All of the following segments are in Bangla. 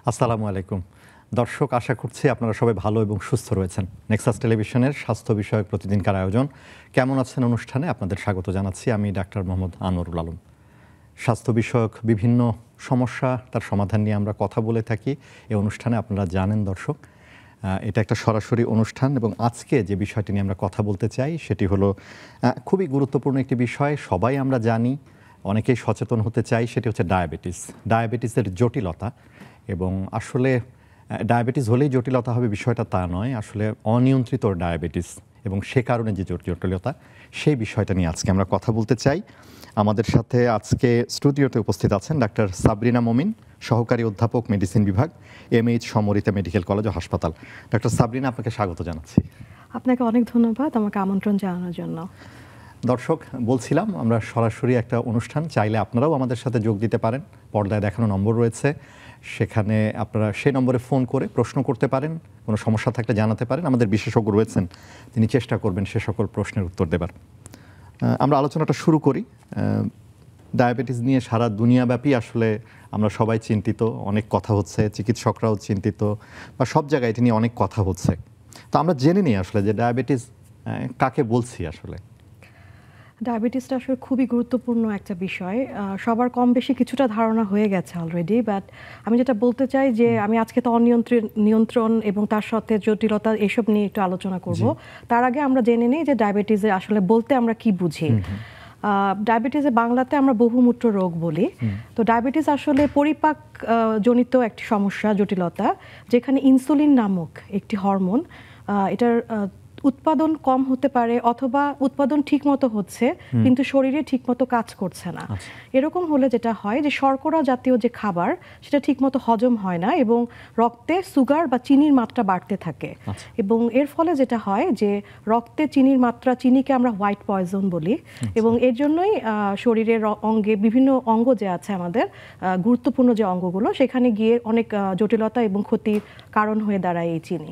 আসসালামু আলাইকুম দর্শক, আশা করছি আপনারা সবাই ভালো এবং সুস্থ রয়েছেন। নেক্সাস টেলিভিশনের স্বাস্থ্য বিষয়ক প্রতিদিনকার আয়োজন কেমন আছেন অনুষ্ঠানে আপনাদের স্বাগত জানাচ্ছি। আমি ডাক্তার মোহাম্মদ আনোয়ারুল আলম। স্বাস্থ্য বিষয়ক বিভিন্ন সমস্যা তার সমাধান নিয়ে আমরা কথা বলে থাকি এই অনুষ্ঠানে, আপনারা জানেন দর্শক। এটা একটা সরাসরি অনুষ্ঠান এবং আজকে যে বিষয়টি নিয়ে আমরা কথা বলতে চাই সেটি হলো খুবই গুরুত্বপূর্ণ একটি বিষয়, সবাই আমরা জানি, অনেকেই সচেতন হতে চাই, সেটি হচ্ছে ডায়াবেটিসের জটিলতা। এবং আসলে ডায়াবেটিস হলেই জটিলতা হবে বিষয়টা তা নয়, আসলে অনিয়ন্ত্রিত ডায়াবেটিস এবং সে কারণে যে জটিলতা সেই বিষয়টা নিয়ে আজকে আমরা কথা বলতে চাই। আমাদের সাথে আজকে স্টুডিওতে উপস্থিত আছেন ডাক্তার সাবরিনা মোমিন, সহকারী অধ্যাপক মেডিসিন বিভাগ, এমএইচ সমরিতা মেডিকেল কলেজ ও হাসপাতাল। ডাক্তার সাবরিনা, আপনাকে স্বাগত জানাচ্ছি। আপনাকে অনেক ধন্যবাদ আমাকে আমন্ত্রণ জানানোর জন্য। দর্শক, বলছিলাম আমরা সরাসরি একটা অনুষ্ঠান, চাইলে আপনারাও আমাদের সাথে যোগ দিতে পারেন। পর্দায় দেখানো নম্বর রয়েছে, সেখানে আপনারা সেই নম্বরে ফোন করে প্রশ্ন করতে পারেন, কোনো সমস্যা থাকলে জানাতে পারেন। আমাদের বিশেষজ্ঞ রয়েছেন, তিনি চেষ্টা করবেন সে সকল প্রশ্নের উত্তর দেবার। আমরা আলোচনাটা শুরু করি। ডায়াবেটিস নিয়ে সারা দুনিয়াব্যাপী আসলে আমরা সবাই চিন্তিত, অনেক কথা হচ্ছে, চিকিৎসকরাও চিন্তিত, বা সব জায়গায় এটি নিয়ে অনেক কথা হচ্ছে। তো আমরা জেনে নিই আসলে যে ডায়াবেটিস কাকে বলছি। আসলে ডায়াবেটিসটা আসলে খুবই গুরুত্বপূর্ণ একটা বিষয়, সবার কম বেশি কিছুটা ধারণা হয়ে গেছে অলরেডি। বাট আমি যেটা বলতে চাই যে আমি আজকে তো নিয়ন্ত্রণ এবং তার সাথে জটিলতা এসব নিয়ে একটু আলোচনা করব। তার আগে আমরা জেনে নিই যে ডায়াবেটিসে আসলে বলতে আমরা কি বুঝি। ডায়াবেটিসে বাংলাতে আমরা বহুমূত্র রোগ বলি। তো ডায়াবেটিস আসলে পরিপাক জনিত একটি সমস্যা, জটিলতা, যেখানে ইনসুলিন নামক একটি হরমোন, এটার উৎপাদন কম হতে পারে অথবা উৎপাদন ঠিকমতো হচ্ছে কিন্তু শরীরে ঠিকমতো কাজ করছে না। এরকম হলে যেটা হয় যে শর্করা জাতীয় যে খাবার সেটা ঠিকমতো হজম হয় না এবং রক্তে সুগার বা চিনির মাত্রা বাড়তে থাকে। এবং এর ফলে যেটা হয় যে রক্তে চিনির মাত্রা, চিনিকে আমরা হোয়াইট পয়জন বলি, এবং এর জন্যই শরীরের অঙ্গে বিভিন্ন অঙ্গ যে আছে আমাদের গুরুত্বপূর্ণ যে অঙ্গগুলো, সেখানে গিয়ে অনেক জটিলতা এবং ক্ষতির কারণ হয়ে দাঁড়ায় এই চিনি।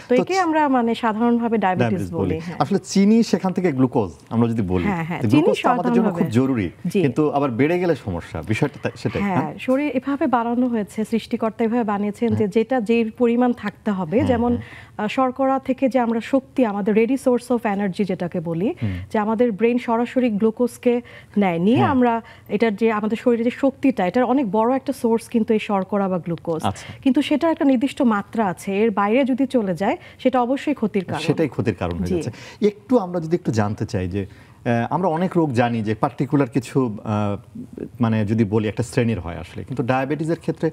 তো একে আমরা মানে সাধারণ ডায়াবেটিস বলি। আসলে চিনি সেখান থেকে গ্লুকোজ আমরা যদি বলি, গ্লুকোজ আমাদের জন্য খুব জরুরি, কিন্তু আবার বেড়ে গেলে সমস্যা, বিষয়টা সেটাই। হ্যাঁ, শরীর এভাবে বানানো হয়েছে, সৃষ্টিকর্তা এভাবে বানিয়েছেন যে যেটা যে পরিমাণ থাকতে হবে। যেমন শর্করা থেকে যে আমরা শক্তি, আমাদের রেডি সোর্স অফ এনার্জি যেটাকে বলি, যে আমাদের ব্রেন সরাসরি গ্লুকোজকে নেয়, নিয়ে আমরা এটার যে আমাদের শরীরে যে শক্তিটা, এটার অনেক বড় একটা সোর্স কিন্তু এই শর্করা বা গ্লুকোজ। কিন্তু সেটা একটা নির্দিষ্ট মাত্রা আছে, এর বাইরে যদি চলে যায় সেটা অবশ্যই ক্ষতির কারণ, সেটাই ক্ষতির কারণ হয়ে যাচ্ছে। একটু আমরা যদি একটু জানতে চাই যে আমরা অনেক রোগ জানি যে পার্টিকুলার কিছু মানে যদি বলি একটা শ্রেণীর হয় আসলে, কিন্তু ডায়াবেটিসের ক্ষেত্রে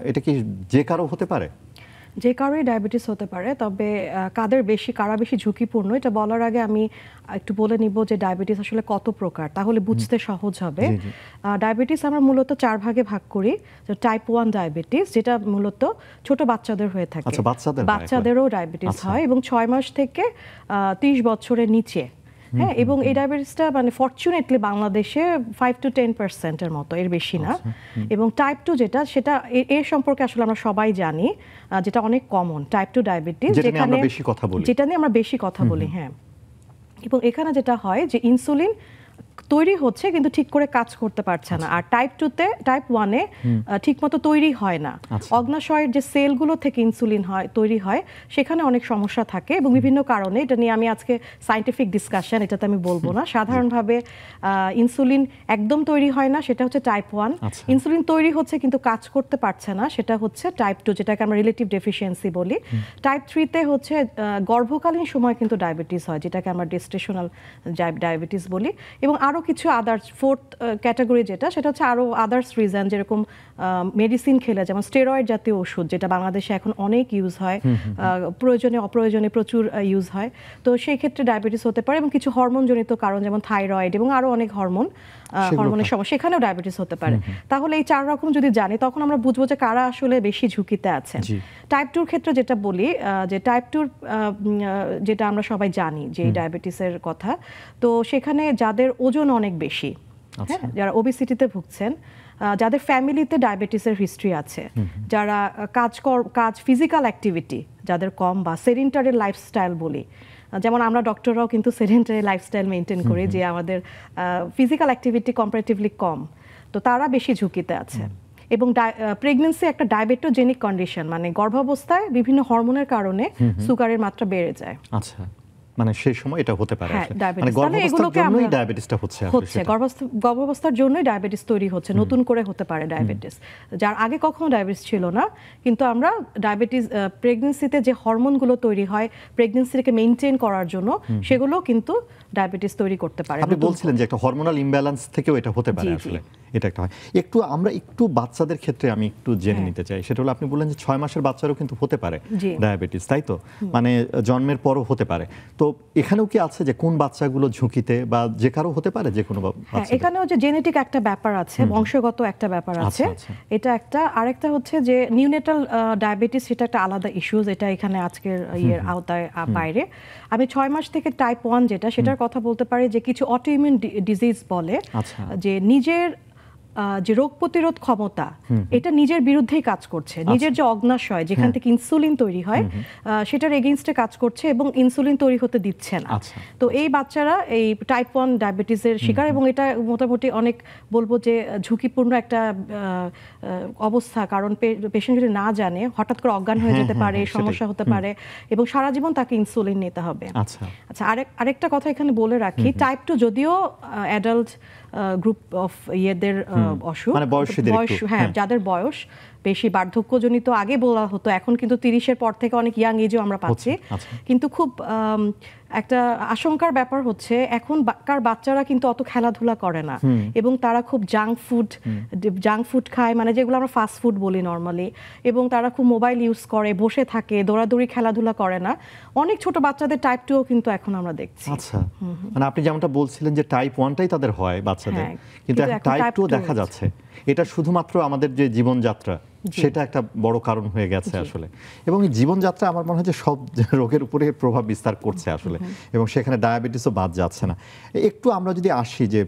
এটা কি যে কারো হতে পারে? যে কারোই ডায়াবেটিস হতে পারে, তবে কারা বেশি ঝুঁকিপূর্ণ এটা বলার আগে আমি একটু বলে নিব যে ডায়াবেটিস আসলে কত প্রকার, তাহলে বুঝতে সহজ হবে। ডায়াবেটিস আমরা মূলত 4 ভাগে ভাগ করি। টাইপ 1 ডায়াবেটিস, যেটা মূলত ছোট বাচ্চাদের হয়ে থাকে, বাচ্চাদেরও ডায়াবেটিস হয় এবং 6 মাস থেকে 30 বছরের নিচে। হ্যাঁ, এবং এই ডায়াবেটিসটা মানে ফরচুনেটলি বাংলাদেশে 5 to 10% মতো, এর বেশি না। এবং টাইপ 2 যেটা, সেটা এর সম্পর্কে আসলে আমরা সবাই জানি, যেটা অনেক কমন, টাইপ 2 ডায়াবেটিস, যেটা নিয়ে আমরা বেশি কথা বলি। হ্যাঁ, এবং এখানে যেটা হয় যে ইনসুলিন তৈরি হচ্ছে কিন্তু ঠিক করে কাজ করতে পারছে না। আর টাইপ 1-এ ঠিকমতো তৈরি হয় না। অগ্নাশয়ের যে সেলগুলো থেকে ইনসুলিন তৈরি হয়, সেখানে অনেক সমস্যা থাকে এবং বিভিন্ন কারণে। এটা নিয়ে আমি আজকে সায়েন্টিফিক ডিসকাশন, এটাতে আমি বলবো না। সাধারণভাবে ইনসুলিন একদম তৈরি হয় না, সেটা হচ্ছে টাইপ 1। ইনসুলিন তৈরি হচ্ছে কিন্তু কাজ করতে পারছে না, সেটা হচ্ছে টাইপ 2, যেটাকে আমরা রিলেটিভ ডেফিসিয়েন্সি বলি। টাইপ 3-তে হচ্ছে গর্ভকালীন সময় কিন্তু ডায়াবেটিস হয়, যেটাকে আমরা জেস্টেশনাল ডায়াবেটিস বলি। এবং আরও কিছু আদার্স, 4th ক্যাটাগরি যেটা, সেটা হচ্ছে আরও আদার্স রিজন, যেরকম মেডিসিন খেলে, যেমন স্টেরয়েড জাতীয় ওষুধ, যেটা বাংলাদেশে এখন অনেক ইউজ হয়, প্রয়োজনে অপ্রয়োজনে প্রচুর ইউজ হয়। তো সেই ক্ষেত্রে ডায়াবেটিস হতে পারে, এবং কিছু হরমোনজনিত কারণ, যেমন থাইরয়েড এবং আরও অনেক হরমোনের সমস্যা, সেখানেও ডায়াবেটিস হতে পারে। তাহলে এই 4 রকম যদি জানি, তখন আমরা বুঝবো যে কারা আসলে বেশি ঝুঁকিতে আছে। টাইপ 2-র ক্ষেত্রে যেটা বলি, যে টাইপ 2 যেটা আমরা সবাই জানি যে ডায়াবেটিসের কথা, তো সেখানে যাদের ওজন অনেক বেশি, হ্যাঁ, যারা ওবেসিটিতে ভুগছেন, যাদের ফ্যামিলিতে ডায়াবেটিসের হিস্ট্রি আছে, যারা কাজ ফিজিক্যাল অ্যাক্টিভিটি যাদের কম, বা সেডেন্টারি লাইফস্টাইল বলি, যেমন আমরা ডক্টররাও কিন্তু সেডেন্টারি লাইফস্টাইল মেনটেন করি, যে আমাদের ফিজিক্যাল অ্যাক্টিভিটি কম্পারেটিভলি কম, তো তারা বেশি ঝুঁকিতে আছে। এবং প্রেগন্যান্সি একটা ডায়াবেটোজেনিক কন্ডিশন, মানে গর্ভাবস্থায় বিভিন্ন হরমোনের কারণে সুগারের মাত্রা বেড়ে যায়। আচ্ছা, মানে সেই সময় এটা হতে পারে হ্যাঁ, আসলে। diabetes। মানে তাহলে গর্ভাবস্থার এগুলোকে জন্যই আমরা- ডায়াবেটিসটা হচ্ছে আসলে হচ্ছে সেটা। গর্ভাবস্থার জন্যই ডায়াবেটিস তৈরি হচ্ছে, নতুন করে হতে পারে ডায়াবেটিস, যার আগে কখনো ডায়াবেটিস ছিল না। কিন্তু আমরা ডায়াবেটিস প্রেগন্যান্সিতে যে হরমোনগুলো তৈরি হয় প্রেগন্যান্সিকে মেইনটেইন করার জন্য, সেগুলো কিন্তু ডায়াবেটিস তৈরি করতে পারে। আপনি বলছিলেন যে একটা হরমোনাল ইমব্যালেন্স থেকেও এটা হতে পারে জি, জি। আসলে, এটা একটা হয়। আমরা একটু বাচ্চাদের ক্ষেত্রে আমি একটু জেনে নিতে চাই, সেটা হলো আপনি বললেন যে 6 মাসের বাচ্চারও কিন্তু হতে পারে জি। ডায়াবেটিস, তাই তো? মানে জন্মের পরও হতে পারে। তো এখানেও কি আছে যে কোন বাচ্চাগুলো ঝুঁকিতে, বা যে কারো হতে পারে যে কোনো হ্যাঁ, বাচ্চা? এখানেও যে জেনেটিক একটা ব্যাপার আছে, বংশগত একটা ব্যাপার আছে, আচ্ছা। এটা একটা। আরেকটা হচ্ছে যে নিউনেটাল ডায়াবেটিস, সেটা একটা আলাদা ইস্যুজ, এটা এখানে আজকের ইয়ের আওতায় বাইরে। আমি 6 মাস থেকে টাইপ 1 যেটা, সেটার কথা বলতে পারি যে কিছু অটোইমিউন ডিজিজ বলে, আচ্ছা। যে নিজের যে রোগ প্রতিরোধ ক্ষমতা এটা নিজের বিরুদ্ধেই কাজ করছে, নিজের যে অগ্নাশয় যেখান থেকে ইনসুলিন তৈরি হয় সেটার এগেইনস্টে কাজ করছে এবং ইনসুলিন তৈরি হতে দিচ্ছে না। আচ্ছা। তো এই বাচ্চারা এই টাইপ 1 ডায়াবেটিসের শিকার, এবং এটা মোটামুটি অনেক বলবো যে ঝুঁকিপূর্ণ একটা অবস্থা, কারণ পেশেন্ট যদি না জানে হঠাৎ করে অজ্ঞান হয়ে যেতে পারে, সমস্যা হতে পারে, এবং সারা জীবন তাকে ইনসুলিন নিতে হবে। আচ্ছা। আচ্ছা, আরেকটা কথা এখানে বলে রাখি, টাইপ 2 যদিও অ্যাডাল্ট গ্রুপ অফ ইয়েদের অসুখ, মানে বয়সীদের একটু, হ্যাঁ, যাদের বয়স বেশি বার্ধক্যজনিত, আগে বলা হতো, এখন কিন্তু 30-এর পর থেকে অনেক ইয়াং এজেও আমরা পাচ্ছি। আচ্ছা। কিন্তু খুব একটা আশঙ্কার ব্যাপার হচ্ছে এখনকার বাচ্চারা কিন্তু অত খেলাধুলা করে না, এবং তারা খুব জাঙ্ক ফুড খায়, মানে যেগুলো আমরা ফাস্ট ফুড বলি নর্মালি, এবং তারা খুব মোবাইল ইউজ করে, বসে থাকে, দৌড়াদৌড়ি, খেলাধুলা করে না। অনেক ছোট বাচ্চাদের টাইপ 2 কিন্তু এখন আমরা দেখছি। আচ্ছা, মানে আপনি যেমনটা বলছিলেন যে টাইপ 1টাই তাদের হয় বাচ্চাদের, হ্যাঁ, কিন্তু এখন এখন টাইপ type 2 2 দেখা হচ্ছে। যাচ্ছে। এটা শুধুমাত্র আমাদের যে জীবনযাত্রা, সেটা একটা বড় কারণ হয়ে গেছে আসলে। এবং এই জীবনযাত্রা আমার মনে হয় যে সব রোগের উপরে প্রভাব বিস্তার করছে আসলে, এবং সেখানে ডায়াবেটিসও বাদ যাচ্ছে না। একটু আমরা যদি আসি যে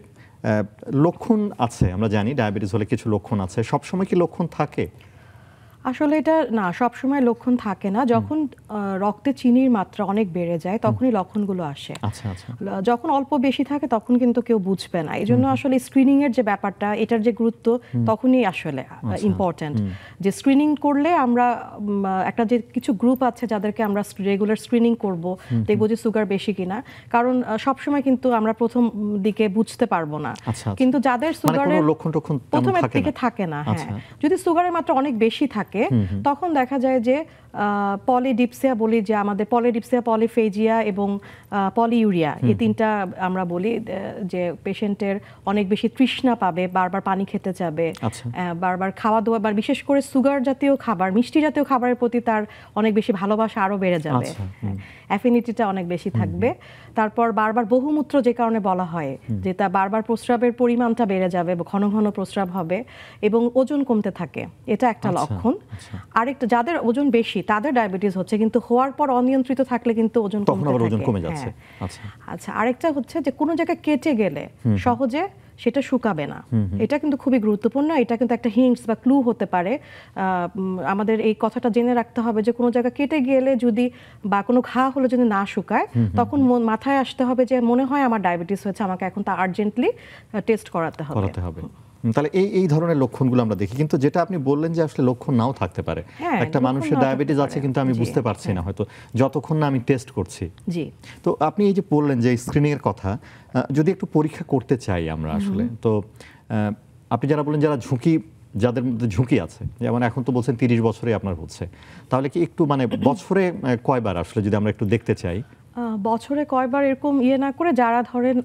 লক্ষণ আছে, আমরা জানি ডায়াবেটিস হলে কিছু লক্ষণ আছে, সবসময় কি লক্ষণ থাকে? আসলে এটা না, সবসময় লক্ষণ থাকে না। যখন রক্তে চিনির মাত্রা অনেক বেড়ে যায় তখনই লক্ষণগুলো আসে। আচ্ছা। যখন অল্প বেশি থাকে তখন কিন্তু কেউ বুঝবে না। এই জন্য আসলে স্ক্রিনিং এর যে ব্যাপারটা, এটার যে গুরুত্ব তখনই আসলে ইম্পর্টেন্ট, যে স্ক্রিনিং করলে আমরা একটা যে কিছু গ্রুপ আছে যাদেরকে আমরা রেগুলার স্ক্রিনিং করব, দেখবো যে সুগার বেশি কিনা, কারণ সবসময় কিন্তু আমরা প্রথম দিকে বুঝতে পারবো না। আচ্ছা। কিন্তু যাদের সুগারের লক্ষণ প্রথমের দিকে থাকে না, হ্যাঁ, যদি সুগারের মাত্রা অনেক বেশি থাকে তখন দেখা যায় যে পলিডিপসিয়া বলি, যে আমাদের পলিডিপসিয়া, পলিফেজিয়া এবং পলিইউরিয়া, এই তিনটা আমরা বলি, যে পেশেন্টের অনেক বেশি তৃষ্ণা পাবে, বারবার পানি খেতে চাবে, বারবার খাওয়া দাওয়া, বা বিশেষ করে সুগার জাতীয় খাবার, মিষ্টি জাতীয় খাবারের প্রতি তার অনেক বেশি ভালোবাসা আরো বেড়ে যাবে, অ্যাফিনিটিটা অনেক বেশি থাকবে। তারপর বারবার বহুমূত্র, যে কারণে বলা হয় যে তা বারবার প্রস্রাবের পরিমাণটা বেড়ে যাবে, ঘন ঘন প্রস্রাব হবে, এবং ওজন কমতে থাকে, এটা একটা লক্ষণ। আরেকটা, যাদের ওজন বেশি তাদের ডায়াবেটিস হচ্ছে, কিন্তু হওয়ার পর অনিয়ন্ত্রিত থাকলে কিন্তু ওজন কমে যাচ্ছে। আচ্ছা, আরেকটা হচ্ছে যে কোনো জায়গায় কেটে গেলে সহজে সেটা শুকাবে না, এটা কিন্তু খুবই গুরুত্বপূর্ণ। এটা কিন্তু একটা হিন্টস বা ক্লু হতে পারে। আমাদের এই কথাটা জেনে রাখতে হবে যে কোনো জায়গা কেটে গেলে যদি, বা কোনো ঘা হলে যদি না শুকায়, তখন মাথায় আসতে হবে যে মনে হয় আমার ডায়াবেটিস হয়েছে, আমাকে এখন তা আর্জেন্টলি টেস্ট করাতে হবে। তাহলে এই ধরনের লক্ষণগুলো আমরা দেখি, কিন্তু যেটা আপনি বললেন যে আসলে লক্ষণ নাও থাকতে পারে, একটা মানুষের ডায়াবেটিস আছে কিন্তু আমি বুঝতে পারছি না হয়তো, যতক্ষণ না আমি টেস্ট করছি। জি। তো আপনি এই যে বললেন যে স্ক্রিনিং এর কথা, যদি একটু পরীক্ষা করতে চাই আমরা আসলে, তো আপনি যারা বলেন যারা যাদের মধ্যে ঝুঁকি আছে, যেমন এখন তো বলছেন 30 বছরে আপনার হচ্ছে, তাহলে কি একটু মানে বছরে কয়বার আসলে যদি আমরা একটু দেখতে চাই? বছরে কয়বার এরকম না করে, যারা ধরেন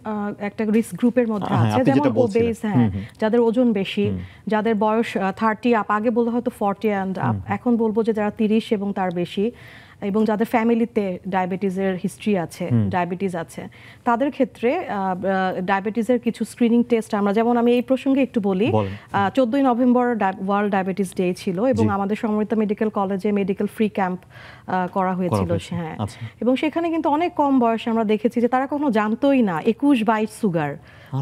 একটা রিস্ক গ্রুপের মধ্যে আছে, যেমন ওবেস, যাদের ওজন বেশি, যাদের বয়স 30 আপ, আগে বলতে হয়তো 40 অ্যান্ড আপ, এখন বলবো যে যারা 30 এবং তার বেশি, এবং যাদের ফ্যামিলিতে ডায়াবেটিসের হিস্ট্রি আছে, ডায়াবেটিস আছে, তাদের ক্ষেত্রে ডায়াবেটিসের কিছু স্ক্রিনিং টেস্ট আমরা, যেমন আমি এই প্রসঙ্গে একটু বলি, 14ই নভেম্বর ওয়ার্ল্ড ডায়াবেটিস ডে ছিল, এবং আমাদের সমৃদ্ধ মেডিকেল কলেজে মেডিকেল ফ্রি ক্যাম্প করা হয়েছিল, এবং সেখানে কিন্তু অনেক কম বয়সে আমরা দেখেছি যে তারা কখনো জানতোই না 21-22 সুগার,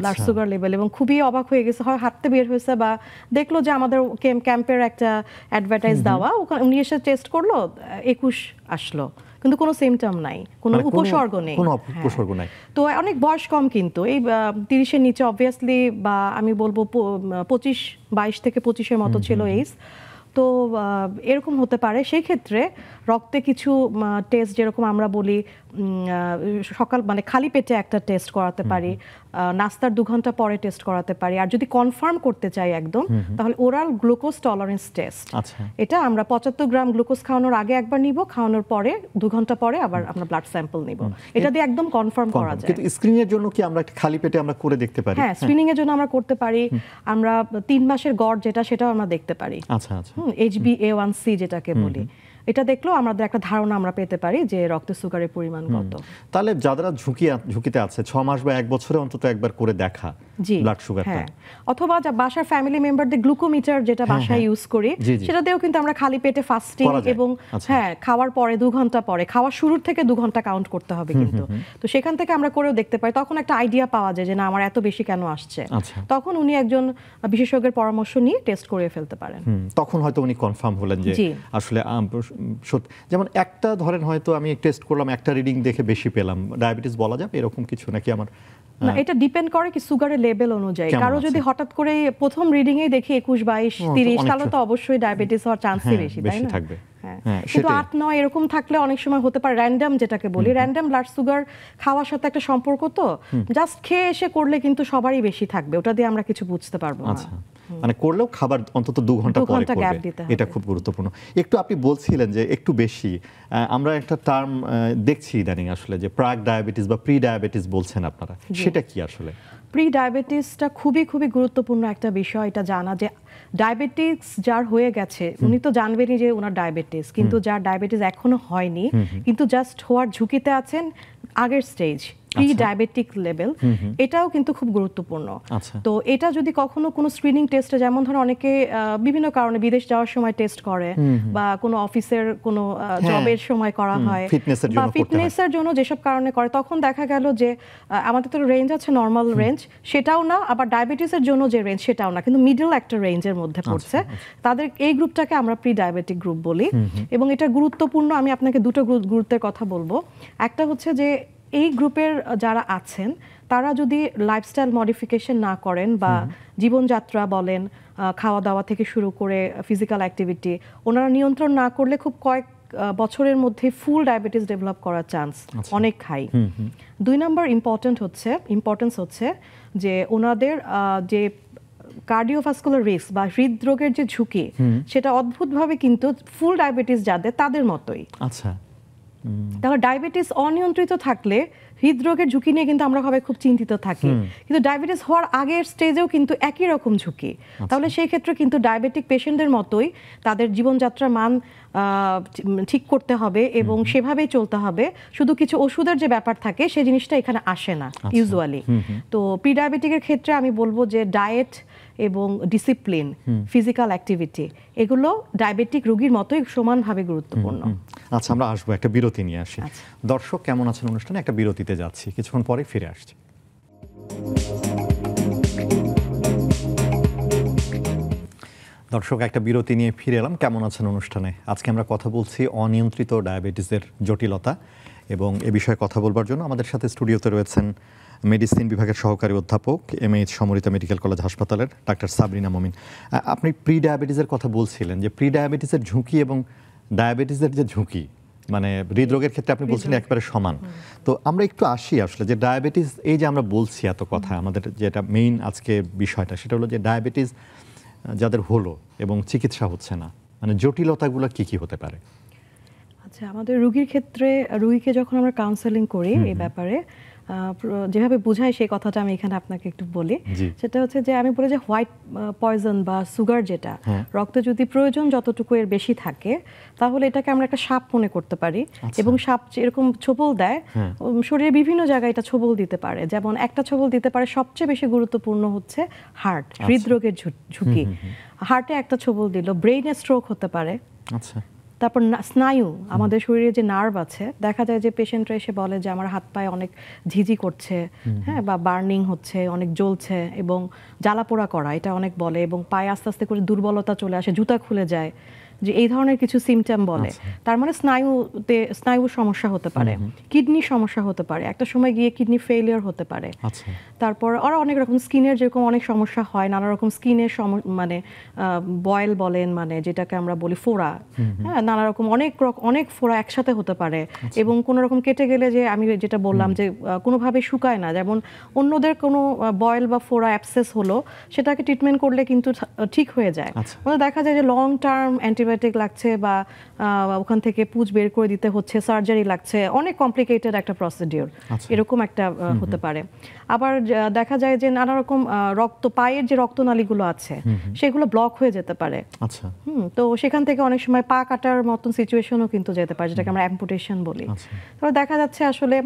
ব্লাড সুগার লেভেল, এবং খুবই অবাক হয়ে গেছে, হয় হাঁটতে বের হয়েছে বা দেখলো যে আমাদের ক্যাম্পের একটা অ্যাডভার্টাইজ দেওয়া, ওখানে উনি এসে টেস্ট করলো, 21 আসলো, কিন্তু কোনো সিমটম নাই, কোনো উপসর্গ নেই, কোনো উপসর্গ নাই। তো অনেক বয়স কম, কিন্তু এই 30-এর নিচে অবভিয়াসলি, বা আমি বলবো 22 থেকে 25-এর মতো ছিল এইজ। তো এরকম হতে পারে। সেই ক্ষেত্রে রক্তে কিছু টেস্ট, যেরকম আমরা বলি সকাল মানে খালি পেটে একটা টেস্ট করাতে পারি, নাস্তার 2 ঘন্টা পরে টেস্ট করাতে পারি, আর যদি কনফার্ম করতে চাই একদম, তাহলে ওরাল গ্লুকোজ টলারেন্স টেস্ট। এটা আমরা 75 গ্রাম গ্লুকোজ খাওয়ানোর আগে একবার নিব, খাওয়ানোর পরে 2 ঘন্টা পরে আবার আমরা ব্লাড স্যাম্পল নিব, এটা দিয়ে একদম কনফার্ম করা যায়। কিন্তু স্ক্রিনিং এর জন্য কি আমরা খালি পেটে আমরা করে দেখতে পারি? হ্যাঁ, স্ক্রিনিং এর জন্য আমরা করতে পারি, আমরা 3 মাসের গড় যেটা, সেটাও আমরা দেখতে পারি। আচ্ছা আচ্ছা, HbA1c যেটাকে বলি, এটা দেখলেও আমাদের একটা ধারণা আমরা পেতে পারি যে রক্তে সুগারের পরিমাণ কত। তাহলে যারা ঝুঁকিতে আছে 6 মাস বা 1 বছরে অন্তত একবার করে দেখা ব্লাড সুগারটা, অথবা বাসার ফ্যামিলি মেম্বারদের গ্লুকোমিটার যেটা বাসায় ইউজ করি, সেটাতেও কিন্তু আমরা খালি পেটে ফাস্টিং এবং খাওয়ার পরে 2 ঘন্টা পরে, খাওয়ার শুরুর থেকে 2 ঘন্টা কাউন্ট করতে হবে কিন্তু, তো সেখান থেকে আমরা করেও দেখতে পাই, তখন একটা আইডিয়া পাওয়া যায় যে না আমার এত বেশি কেন আসছে, তখন উনি একজন বিশেষজ্ঞের পরামর্শ নিয়ে টেস্ট করে ফেলতে পারেন। তখন হয়তো উনি কনফার্ম হলেন যে আসলে যেমন একটা ধরেন হয়তো আমি টেস্ট করলাম, একটা রিডিং দেখে বেশি পেলাম, ডায়াবেটিস বলা যাবে এরকম কিছু নাকি? আমার না, এটা ডিপেন্ড করে কি সুগারের লেভেল অনুযায়ী। কারো যদি হঠাৎ করে প্রথম রিডিং এ দেখি 21, 22, 30, তাহলে তো অবশ্যই ডায়াবেটিস হওয়ার চান্সই বেশি, তাই না? কিন্তু 8, 9 এরকম থাকলে অনেক সময় হতে পারে র্যান্ডম, যেটাকে বলি র্যান্ডম ব্লাড সুগার খাওয়ার সাথে একটা সম্পর্ক, তো জাস্ট খেয়ে এসে করলে কিন্তু সবারই বেশি থাকবে, ওটা দিয়ে আমরা কিছু বুঝতে পারবো না। মানে করলেও খাবার অন্তত 2 ঘন্টা পরে করবে, এটা খুব গুরুত্বপূর্ণ। একটু আপনি বলছিলেন যে একটু বেশি, আমরা একটা টার্ম দেখছি ইদানিং আসলে যে প্রাক ডায়াবেটিস বা প্রি ডায়াবেটিস বলছেন আপনারা, সেটা কি আসলে? প্রি ডায়াবেটিসটা খুবই খুবই গুরুত্বপূর্ণ একটা বিষয়, এটা জানা যে ডায়াবেটিস যার হয়ে গেছে উনি তো জানবেনই যে ওনার ডায়াবেটিস, কিন্তু যার ডায়াবেটিস এখনো হয়নি কিন্তু জাস্ট হওয়ার ঝুঁকিতে আছেন, আগের স্টেজ প্রি ডায়াবেটিক লেভেল, এটাও কিন্তু খুব গুরুত্বপূর্ণ। তো এটা যদি কখনো কোনো স্ক্রিনিং টেস্টে, যেমন ধরুন অনেকে বিভিন্ন কারণে বিদেশ যাওয়ার সময় টেস্ট করে, বা কোনো অফিসের কোনো জবের সময় করা হয়, বা ফিটনেসের জন্য যেসব কারণে করে, তখন দেখা গেল যে আমাদের তো রেঞ্জ আছে, নর্মাল রেঞ্জ সেটাও না, আবার ডায়াবেটিসের জন্য যে রেঞ্জ সেটাও না, কিন্তু মিডল একটা রেঞ্জের মধ্যে পড়ছে, তাদের এই গ্রুপটাকে আমরা প্রি ডায়াবেটিক গ্রুপ বলি। এবং এটা গুরুত্বপূর্ণ, আমি আপনাকে দুটো গুরুত্বের কথা বলবো। একটা হচ্ছে যে এই গ্রুপের যারা আছেন তারা যদি লাইফস্টাইল মডিফিকেশন না করেন, বা জীবনযাত্রা বলেন, খাওয়া দাওয়া থেকে শুরু করে ফিজিক্যাল অ্যাক্টিভিটি ওনারা নিয়ন্ত্রণ না করলে খুব কয়েক বছরের মধ্যে ফুল ডায়াবেটিস ডেভেলপ করার চান্স অনেক হাই। 2 নম্বর ইম্পর্টেন্স হচ্ছে যে ওনাদের যে কার্ডিওভাস্কুলার রিস্ক বা হৃদরোগের যে ঝুঁকি, সেটা অদ্ভুতভাবে কিন্তু ফুল ডায়াবেটিস যাদের তাদের মতোই। তাহলে ডায়াবেটিস অনিয়ন্ত্রিত থাকলে হৃদরোগের ঝুঁকি নিয়ে কিন্তু আমরা সবাই খুব চিন্তিত থাকি, কিন্তু ডায়াবেটিস হওয়ার আগের স্টেজেও কিন্তু একই রকম ঝুঁকি। তাহলে সেই ক্ষেত্রে কিন্তু ডায়াবেটিক পেশেন্টদের মতোই তাদের জীবনযাত্রার মান ঠিক করতে হবে এবং সেভাবেই চলতে হবে। শুধু কিছু ওষুধের যে ব্যাপার থাকে সেই জিনিসটা এখানে আসে না ইউজুয়ালি। তো প্রি ডায়াবেটিকের ক্ষেত্রে আমি বলবো যে ডায়েট এবং ডিসিপ্লিন, ফিজিক্যাল অ্যাক্টিভিটি, এগুলো ডায়াবেটিক রোগীর মতোই সমানভাবে গুরুত্বপূর্ণ। আচ্ছা, আমরা আসবো, একটা বিরতি নিয়ে আসি। দর্শক কেমন আছেন অনুষ্ঠানে একটা বিরতিতে যাচ্ছি, কিছুক্ষণ পরে ফিরে আসছি। দর্শক একটা বিরতি নিয়ে ফিরে এলাম, কেমন আছেন অনুষ্ঠানে। আজকে আমরা কথা বলছি অনিয়ন্ত্রিত ডায়াবেটিসের জটিলতা, এবং এ বিষয়ে কথা বলবার জন্য আমাদের সাথে স্টুডিওতে রয়েছেন মেডিসিন বিভাগের সহকারী অধ্যাপক MAH সমরিতা মেডিকেল কলেজ হাসপাতালের ডাক্তার সাবরিনা মমিন। আপনি প্রি ডায়াবেটিসের কথা বলছিলেন যে প্রি ডায়াবেটিসের ঝুঁকি এবং ডায়াবেটিসের যে ঝুঁকি, মানে হৃদরোগের ক্ষেত্রে আপনি বলছেন একেবারে সমান। তো আমরা একটু আসি আসলে যে ডায়াবেটিস, এই যে আমরা বলছি এত কথা, আমাদের যেটা মেইন আজকে বিষয়টা সেটা হলো যে ডায়াবেটিস যাদের হলো এবং চিকিৎসা হচ্ছে না, মানে জটিলতাগুলো কি কি হতে পারে? আচ্ছা, আমাদের রোগীর ক্ষেত্রে রোগীকে যখন আমরা কাউন্সেলিং করি এই ব্যাপারে যেভাবে বুঝাই সেই কথাটা আমি এখানে আপনাকে একটু বলি। সেটা হচ্ছে যে আমি বলি যে হোয়াইট পয়জন বা সুগার যেটা রক্তে যদি প্রয়োজন যতটুকু এর বেশি থাকে, তাহলে এটাকে আমরা একটা সাপ মনে করতে পারি। এবং সাপ এরকম ছোবল দেয় শরীরে বিভিন্ন জায়গায়, এটা ছোবল দিতে পারে। যেমন একটা ছোবল দিতে পারে, সবচেয়ে বেশি গুরুত্বপূর্ণ হচ্ছে হৃদরোগের ঝুঁকি। হার্টে একটা ছোবল দিল, ব্রেইনে স্ট্রোক হতে পারে। তারপর স্নায়ু, আমাদের শরীরে যে নার্ভ আছে, দেখা যায় যে পেশেন্টরা এসে বলে যে আমার হাত পায়ে অনেক ঝিঝি করছে, হ্যাঁ, বা বার্নিং হচ্ছে, অনেক জ্বলছে এবং জ্বালাপোড়া করা, এটা অনেক বলে, এবং পায়ে আস্তে আস্তে করে দুর্বলতা চলে আসে, জুতা খুলে যায়, যে এই ধরনের কিছু সিমটম বলে। তার মানে স্নায়ুর সমস্যা হতে পারে, কিডনির সমস্যা হতে পারে, একটা সময় গিয়ে কিডনি ফেলিয়ার হতে পারে। তারপর আরও অনেক রকম স্কিনের যেরকম অনেক সমস্যা হয়, নানা রকম স্কিনের মানে বয়েল বলেন, মানে যেটাকে আমরা বলি ফোড়া, হ্যাঁ, নানা রকম অনেক ফোড়া একসাথে হতে পারে, এবং কোনো রকম কেটে গেলে যে আমি যেটা বললাম যে কোনোভাবে শুকায় না, যেমন অন্যদের কোনো বয়েল বা ফোড়া অ্যাবসেস হলো, সেটাকে ট্রিটমেন্ট করলে কিন্তু ঠিক হয়ে যায়। দেখা যায় যে লং টার্ম অ্যান্টিবায়োটিক লাগছে, বা ওখান থেকে পুঁজ বের করে দিতে হচ্ছে, সার্জারি লাগছে, অনেক কমপ্লিকেটেড একটা প্রসিডিওর, এরকম একটা হতে পারে। আবার দেখা যায় যে নানা রকম পায়ের যে রক্তনালীগুলো আছে সেগুলো ব্লক হয়ে যেতে পারে। তো সেখান থেকে অনেক সময় পা কাটার মতন সিচুয়েশনও কিন্তু যেতে পারে, যেটাকে আমরা অ্যাম্পুটেশন বলি। তবে দেখা যাচ্ছে আসলে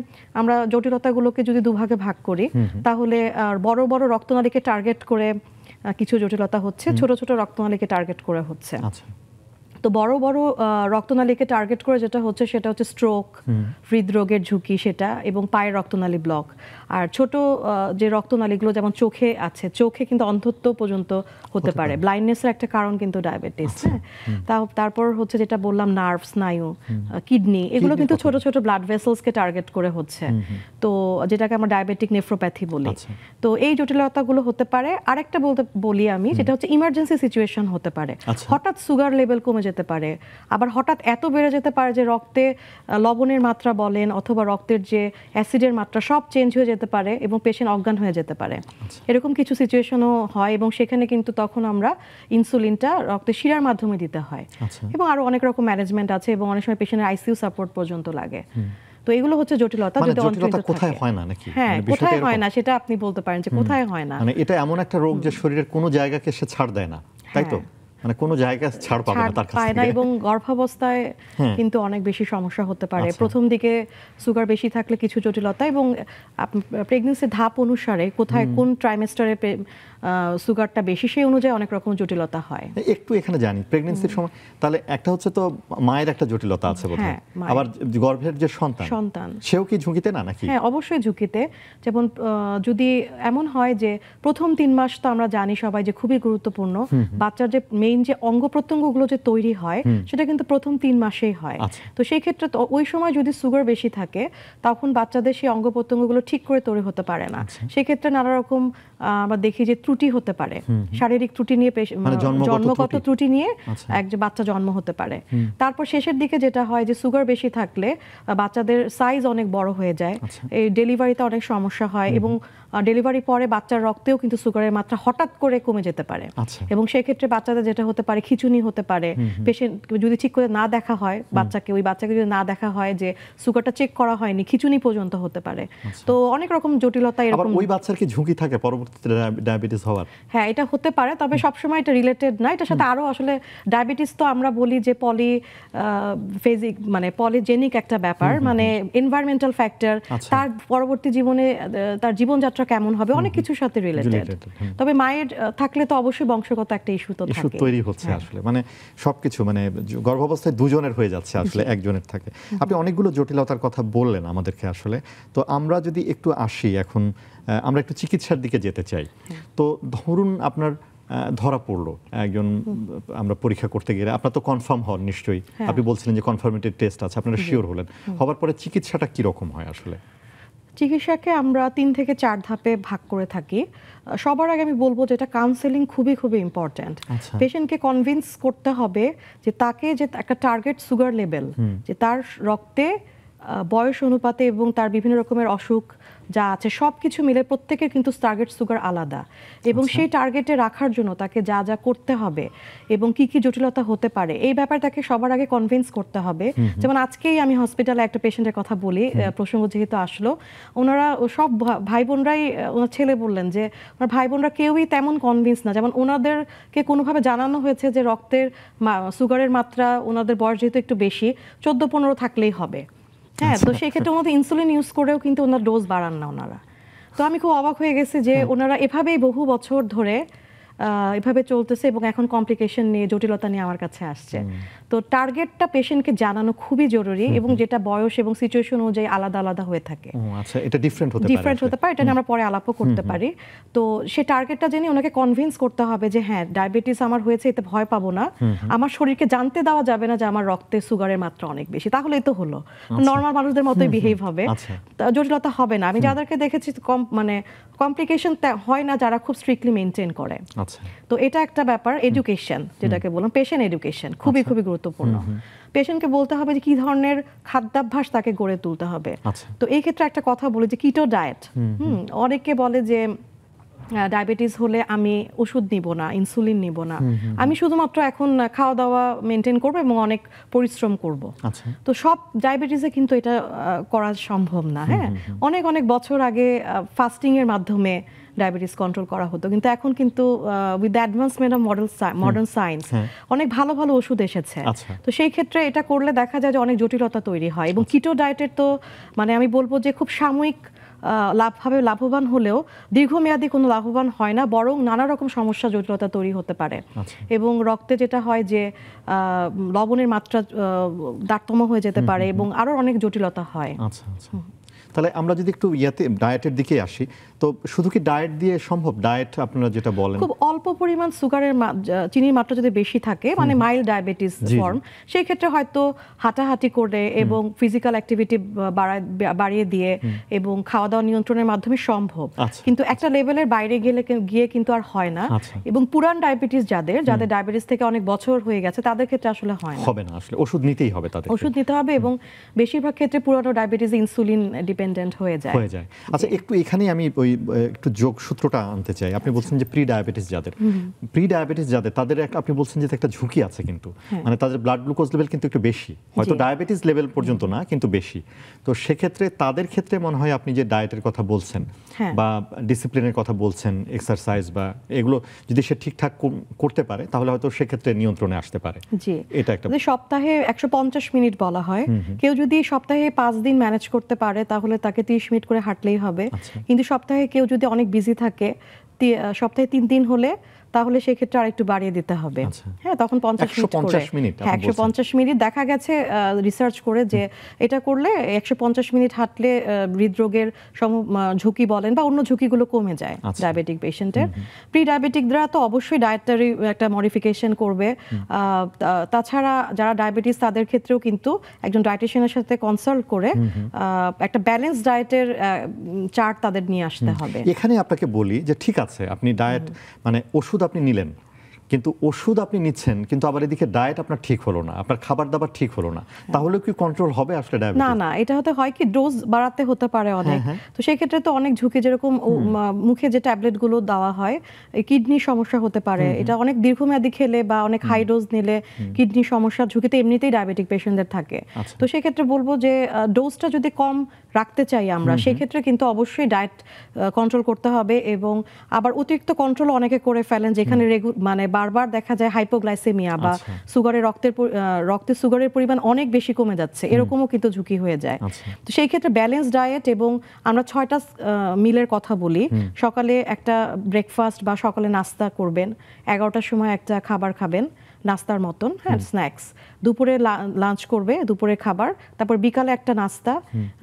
আমরা জটিলতাগুলোকে যদি দুভাগে ভাগ করি, তাহলে বড় বড় রক্তনালীকে টার্গেট করে কিছু জটিলতা হচ্ছে, ছোট ছোট রক্তনালীকে টার্গেট করে হচ্ছে। তো বড় বড় রক্তনালীকে টার্গেট করে যেটা হচ্ছে সেটা হচ্ছে স্ট্রোক, হৃদরোগের ঝুঁকি সেটা, এবং পায়ের রক্তনালী ব্লক। আর ছোট যে রক্তনালীগুলো যেমন চোখে আছে, চোখে কিন্তু অন্ধত্ব পর্যন্ত হতে পারে, ব্লাইন্ডনেসের একটা কারণ কিন্তু ডায়াবেটিস। তারপর হচ্ছে যেটা বললাম নার্ভ, স্নায়ু, কিডনি, এগুলো কিন্তু ছোট ছোট ব্লাড ভেসেলসকে টার্গেট করে হচ্ছে, তো যেটাকে আমরা ডায়াবেটিক নেফ্রোপ্যাথি বলি। তো এই জটিলতাগুলো হতে পারে। আরেকটা বলি আমি, যেটা হচ্ছে ইমার্জেন্সি সিচুয়েশন হতে পারে, হঠাৎ সুগার লেভেল কমে যেতে পারে, আবার হঠাৎ এত বেড়ে যেতে পারে যে রক্তে লবণের মাত্রা বলেন অথবা রক্তের যে অ্যাসিডের মাত্রা সব চেঞ্জ হয়ে যেতে পারে এবং পেশেন্ট অজ্ঞান হয়ে যেতে পারে। এরকম কিছু সিচুয়েশনও হয়, এবং সেখানে কিন্তু তখন আমরা ইনসুলিনটা রক্তের শিরার মাধ্যমে দিতে হয়, এবং আরো অনেক রকম ম্যানেজমেন্ট আছে, এবং অনেক সময় পেশেন্টের আইসিইউ সাপোর্ট পর্যন্ত লাগে। তো এগুলো হচ্ছে জটিলতা। কোথায় হয় না নাকি? হ্যাঁ, কোথায় হয় না সেটা আপনি বলতে পারেন যে কোথায় হয় না। মানে এটা এমন একটা রোগ যে শরীরের কোনো জায়গাকে সে ছাড় দেয় না, তাই তো? মানে কোনো জায়গায় ছাড় পাবে না তার কাছ থেকে। এবং গর্ভাবস্থায় কিন্তু অনেক বেশি সমস্যা হতে পারে। প্রথম দিকে সুগার বেশি থাকলে কিছু জটিলতা, এবং প্রেগন্যান্সির ধাপ অনুসারে কোথায় কোন ট্রাইমেস্টারে সুগারটা বেশি সেই অনুযায়ী অনেক রকম জটিলতা হয়। একটু এখানে জানি প্রেগন্যান্সির সময় তাহলে একটা হচ্ছে তো মায়ের একটা জটিলতা আছে বোধহয়, আবার গর্ভের যে সন্তান সেও কি ঝুঁকিতে না নাকি? হ্যাঁ, অবশ্যই ঝুঁকিতে। যেমন যদি এমন হয় যে প্রথম 3 মাস তো আমরা জানি সবাই যে খুবই গুরুত্বপূর্ণ, বাচ্চার যে মেইন যে অঙ্গ প্রত্যঙ্গগুলো যে তৈরি হয় সেটা কিন্তু প্রথম 3 মাসেই হয়। তো সেই ক্ষেত্রে ওই সময় যদি সুগার বেশি থাকে তখন বাচ্চাদের সেই অঙ্গ প্রত্যঙ্গগুলো ঠিক করে তৈরি হতে পারে না। সেই ক্ষেত্রে নানা রকম আমরা দেখি যে ত্রুটি হতে পারে, শারীরিক ত্রুটি নিয়ে, জন্মগত ত্রুটি নিয়ে একজন বাচ্চা জন্ম হতে পারে। তারপর শেষের দিকে যেটা হয় যে সুগার বেশি থাকলে বাচ্চাদের সাইজ অনেক বড় হয়ে যায়, এই ডেলিভারিতে অনেক সমস্যা হয়, এবং ডেলিভারি পরে বাচ্চার রক্তেও কিন্তু সুগারের মাত্রা হঠাৎ করে কমে যেতে পারে, এবং সেক্ষেত্রে বাচ্চাদের যেটা হতে পারে খিঁচুনি হতে পারে। পেশেন্ট যদি ঠিক করে না দেখা হয় ওই বাচ্চাকে যদি না দেখা হয় যে সুগারটা চেক করা হয়নি, খিঁচুনি পর্যন্ত হতে পারে। তো অনেক রকম জটিলতা এরকম। ওই বাচ্চার কি ঝুঁকি থাকে পরবর্তীতে ডায়াবেটিস হওয়ার? হ্যাঁ, এটা হতে পারে, তবে সবসময় এটা রিলেটেড না। এটার সাথে আরো আসলে ডায়াবেটিস তো আমরা বলি যে পলিফেজিক মানে পলিজেনিক একটা ব্যাপার, মানে এনভায়রনমেন্টাল ফ্যাক্টর, তার পরবর্তী জীবনে তার জীবনযাত্রা কেমন হবে, অনেক কিছুর সাথে রিলেটেড। তবে মায়ের থাকলে তো অবশ্যই বংশগত একটা ইস্যু তো থাকে, তৈরি হচ্ছে আসলে, মানে সবকিছু মানে গর্ভাবস্থায় দুজনের হয়ে যাচ্ছে আসলে, একজনের থাকে। আপনি অনেকগুলো জটিলতার কথা বললেন আমাদেরকে আসলে। তো আমরা যদি একটু আসি এখন, আমরা একটু চিকিৎসার দিকে যেতে চাই। তো ধরুন আপনার ধরা পড়লো একজন, আমরা পরীক্ষা করতে গেলে আপনার তো কনফার্ম হন নিশ্চয়ই, আপনি বলছিলেন যে কনফার্মেটিভ টেস্ট আছে, আপনারা শিওর হলেন, হবার পরে চিকিৎসাটা কি রকম হয় আসলে? চিকিৎসাকে আমরা 3 থেকে 4 ধাপে ভাগ করে থাকি। সবার আগে আমি বলবো যে এটা কাউন্সেলিং খুবই খুবই ইম্পর্ট্যান্ট। পেশেন্টকে কনভিন্স করতে হবে যে তাকে যে একটা টার্গেট সুগার লেভেল, যে তার রক্তে বয়স অনুপাতে এবং তার বিভিন্ন রকমের অসুখ যা আছে সব কিছু মিলে প্রত্যেকের কিন্তু টার্গেট সুগার আলাদা, এবং সেই টার্গেটে রাখার জন্য তাকে যা যা করতে হবে এবং কি কি জটিলতা হতে পারে এই ব্যাপারে তাকে সবার আগে কনভিন্স করতে হবে। যেমন আজকেই আমি হসপিটালে একটা পেশেন্টের কথা বলি, প্রসঙ্গ যেহেতু আসলো, ওনারা সব ভাই বোনরাই, ওনার ছেলে বললেন যে ওনার ভাই বোনরা কেউই তেমন কনভিন্স না, যেমন ওনাদেরকে কোনোভাবে জানানো হয়েছে যে রক্তের সুগারের মাত্রা ওনাদের বয়স যেহেতু একটু বেশি 14-15 থাকলেই হবে। হ্যাঁ, তো সেই ক্ষেত্রে ওনাদের ইনসুলিন ইউজ করেও কিন্তু ওনার ডোজ বাড়ান না ওনারা। তো আমি খুব অবাক হয়ে গেছি যে ওনারা এভাবেই বহু বছর ধরে এভাবে চলতেছে এবং এখন কমপ্লিকেশন নিয়ে, জটিলতা নিয়ে আমার কাছে আসছে। তো টার্গেটটা পেশেন্টকে জানানো খুবই জরুরি এবং যেটা বয়স এবং সিচুয়েশন অনুযায়ী আলাদা আলাদা হয়ে থাকে। আচ্ছা, এটা ডিফারেন্ট হতে পারে, এটা নিয়ে আমরা পরে আলাপও করতে পারি। তো সে টার্গেটটা জেনে ওনাকে কনভিন্স করতে হবে যে হ্যাঁ, ডায়াবেটিস আমার হয়েছে, এতে ভয় পাবো না। আমার শরীরকে জানতে দেওয়া যাবে না যে আমার রক্তে সুগারের মাত্রা অনেক বেশি, তাহলেই তো হলো, নর্মাল মানুষদের মতোই বিহেভ হবে, জটিলতা হবে না। আমি যাদেরকে দেখেছি মানে কমপ্লিকেশন হয় না যারা খুব স্ট্রিক্টলি মেনটেন করে। তো এটা একটা ব্যাপার। এডুকেশন যেটাকে বললাম, পেশেন্ট এডুকেশন খুবই খুবই গুরুত্বপূর্ণ। পেশেন্টকে বলতে হবে যে কি ধরনের খাদ্যাভ্যাস তাকে গড়ে তুলতে হবে। তো এই ক্ষেত্রে একটা কথা বলি যে কিটো ডায়েট। অনেকে বলে যে ডায়াবেটিস হলে আমি ওষুধ নিব না, ইনসুলিন নিব না, আমি শুধুমাত্র এখন খাওয়া দাওয়া মেনটেন করব এবং অনেক পরিশ্রম করব। তো সব ডায়াবেটিসে কিন্তু এটা করা সম্ভব না। হ্যাঁ, অনেক অনেক বছর আগে ফাস্টিং এর মাধ্যমে ডায়াবেটিস কন্ট্রোল করা হতো, কিন্তু এখন কিন্তু with the advancement of modern science অনেক ভালো ভালো ওষুধ এসেছে। তো সেই ক্ষেত্রে এটা করলে দেখা যায় যে অনেক জটিলতা তৈরি হয়। এবং কিটো ডায়েটের তো মানে আমি বলবো যে খুব সাময়িক লাভবান হলেও দীর্ঘমেয়াদী কোনো লাভবান হয় না, বরং নানা রকম সমস্যা জটিলতা তৈরি হতে পারে। এবং রক্তে যেটা হয় যে লবণের মাত্রা তারতম্য হয়ে যেতে পারে এবং আরো অনেক জটিলতা হয়। তাহলে আমরা যদি একটু ডায়েটের দিকে আসি, তো শুধু কি ডায়েট দিয়ে সম্ভব? ডায়েট আপনারা যেটা বলেন, খুব অল্প পরিমাণ সুগারের চিনির মাত্রা যদি বেশি থাকে, মানে মাইল্ড ডায়াবেটিস ফর্ম, সেই ক্ষেত্রে হয়তো হাঁটাহাঁটি করে এবং ফিজিক্যাল অ্যাক্টিভিটি বাড়িয়ে দিয়ে এবং খাওয়া দাওয়া নিয়ন্ত্রণের মাধ্যমে সম্ভব। কিন্তু একটা লেভেলের বাইরে গিয়ে কিন্তু আর হয় না। এবং পুরান ডায়াবেটিস যাদের ডায়াবেটিস থেকে অনেক বছর হয়ে গেছে, তাদের ক্ষেত্রে আসলে হবে না, আসলে ওষুধ নিতেই হবে, তাদের ওষুধ নিতে হবে। এবং বেশিরভাগ ক্ষেত্রে পুরানো ডায়াবেটিস ইনসুলিন ডিপেন্ডেন্ট হয়ে যায়। আচ্ছা, একটু এখানেই আমি একটু যোগ সূত্রটা আনতে চাই। আপনি বলছেন যে প্রি ডায়াবেটিস যাদের তাদের আপনি বলছেন যে একটা ঝুঁকি আছে, কিন্তু মানে তাদের ব্লাড গ্লুকোজ লেভেল কিন্তু একটু বেশি, হয়তো ডায়াবেটিস লেভেল পর্যন্ত না, কিন্তু বেশি। তো সেক্ষেত্রে তাদের ক্ষেত্রে মনে হয় আপনি যে ডায়েটের কথা বলছেন বা ডিসিপ্লিনের কথা বলছেন, এক্সারসাইজ বা এগুলো যদি সে ঠিকঠাক করতে পারে, তাহলে হয়তো সেক্ষেত্রে নিয়ন্ত্রণে আসতে পারে। এটা একটা সপ্তাহে 150 মিনিট বলা হয়। কেউ যদি সপ্তাহে 5 দিন ম্যানেজ করতে পারে, তাহলে তাকে 30 মিনিট করে হাঁটলেই হবে। কিন্তু সপ্তাহে কেউ যদি অনেক বিজি থাকে, সপ্তাহে 3 দিন হলে, তাহলে সেক্ষেত্রে আরেকটু বাড়িয়ে দিতে হবে। হ্যাঁ, তখন 50 মিনিট। 150 মিনিট দেখা গেছে রিসার্চ করে যে এটা করলে 150 মিনিট হাঁটলে হৃদরোগের ঝুঁকি বলেন বা অন্য ঝুঁকিগুলো কমে যায় ডায়াবেটিক পেশেন্টের। প্রি ডায়াবেটিকরা তো অবশ্যই ডায়েটারি একটা মডিফিকেশন করবে। তাছাড়া যারা ডায়াবেটিস তাদের ক্ষেত্রেও কিন্তু একজন ডায়েটিশিয়ানের সাথে কনসাল্ট করে একটা ব্যালেন্স ডায়েটের চার্ট তাদের নিয়ে আসতে হবে। এখানে আপনাকে বলি যে ঠিক আছে, আপনি ডায়েট মানে ওষুধ আপনি নিলেন, কিন্তু ওষুধ আপনি নিচ্ছেন, কিন্তু আবার এদিকে ডায়েট আপনার ঠিক হলো না, আপনার খাবার দাবার ঠিক হলো না, তাহলে কি কন্ট্রোল হবে আসলে ডায়াবেটিস? না, এটা হতে হয় কি ডোজ বাড়াতে হতে পারে অনেক। তো সেই ক্ষেত্রে তো অনেক ঝুঁকি, যেরকম মুখে যে ট্যাবলেটগুলো দেওয়া হয়, কিডনির সমস্যা হতে পারে। এটা অনেক দীর্ঘমেয়াদী খেলে বা অনেক হাই ডোজ নিলে কিডনির সমস্যার ঝুঁকিতে এমনিতেই ডায়াবেটিক পেশেন্টদের থাকে। তো সেই ক্ষেত্রে বলবো যে ডোজটা যদি কম রাখতে চাই আমরা, সেই ক্ষেত্রে কিন্তু অবশ্যই ডায়েট কন্ট্রোল করতে হবে। এবং আবার অতিরিক্ত কন্ট্রোল অনেকে করে ফেলেন, যেখানে মানে বারবার দেখা যায় হাইপোগ্লাইসেমিয়া বা সুগারের রক্তে সুগারের পরিমাণ অনেক বেশি কমে যাচ্ছে, এরকমও কিন্তু ঝুঁকি হয়ে যায়। তো সেই ক্ষেত্রে ব্যালেন্স ডায়েট, এবং আমরা 6টা মিলের কথা বলি। সকালে একটা ব্রেকফাস্ট বা সকালে নাস্তা করবেন, 11টার সময় একটা খাবার খাবেন নাস্তার মতন, হ্যাঁ, স্ন্যাক্স। দুপুরে লাঞ্চ করবে, দুপুরে খাবার, তারপর বিকালে একটা নাস্তা,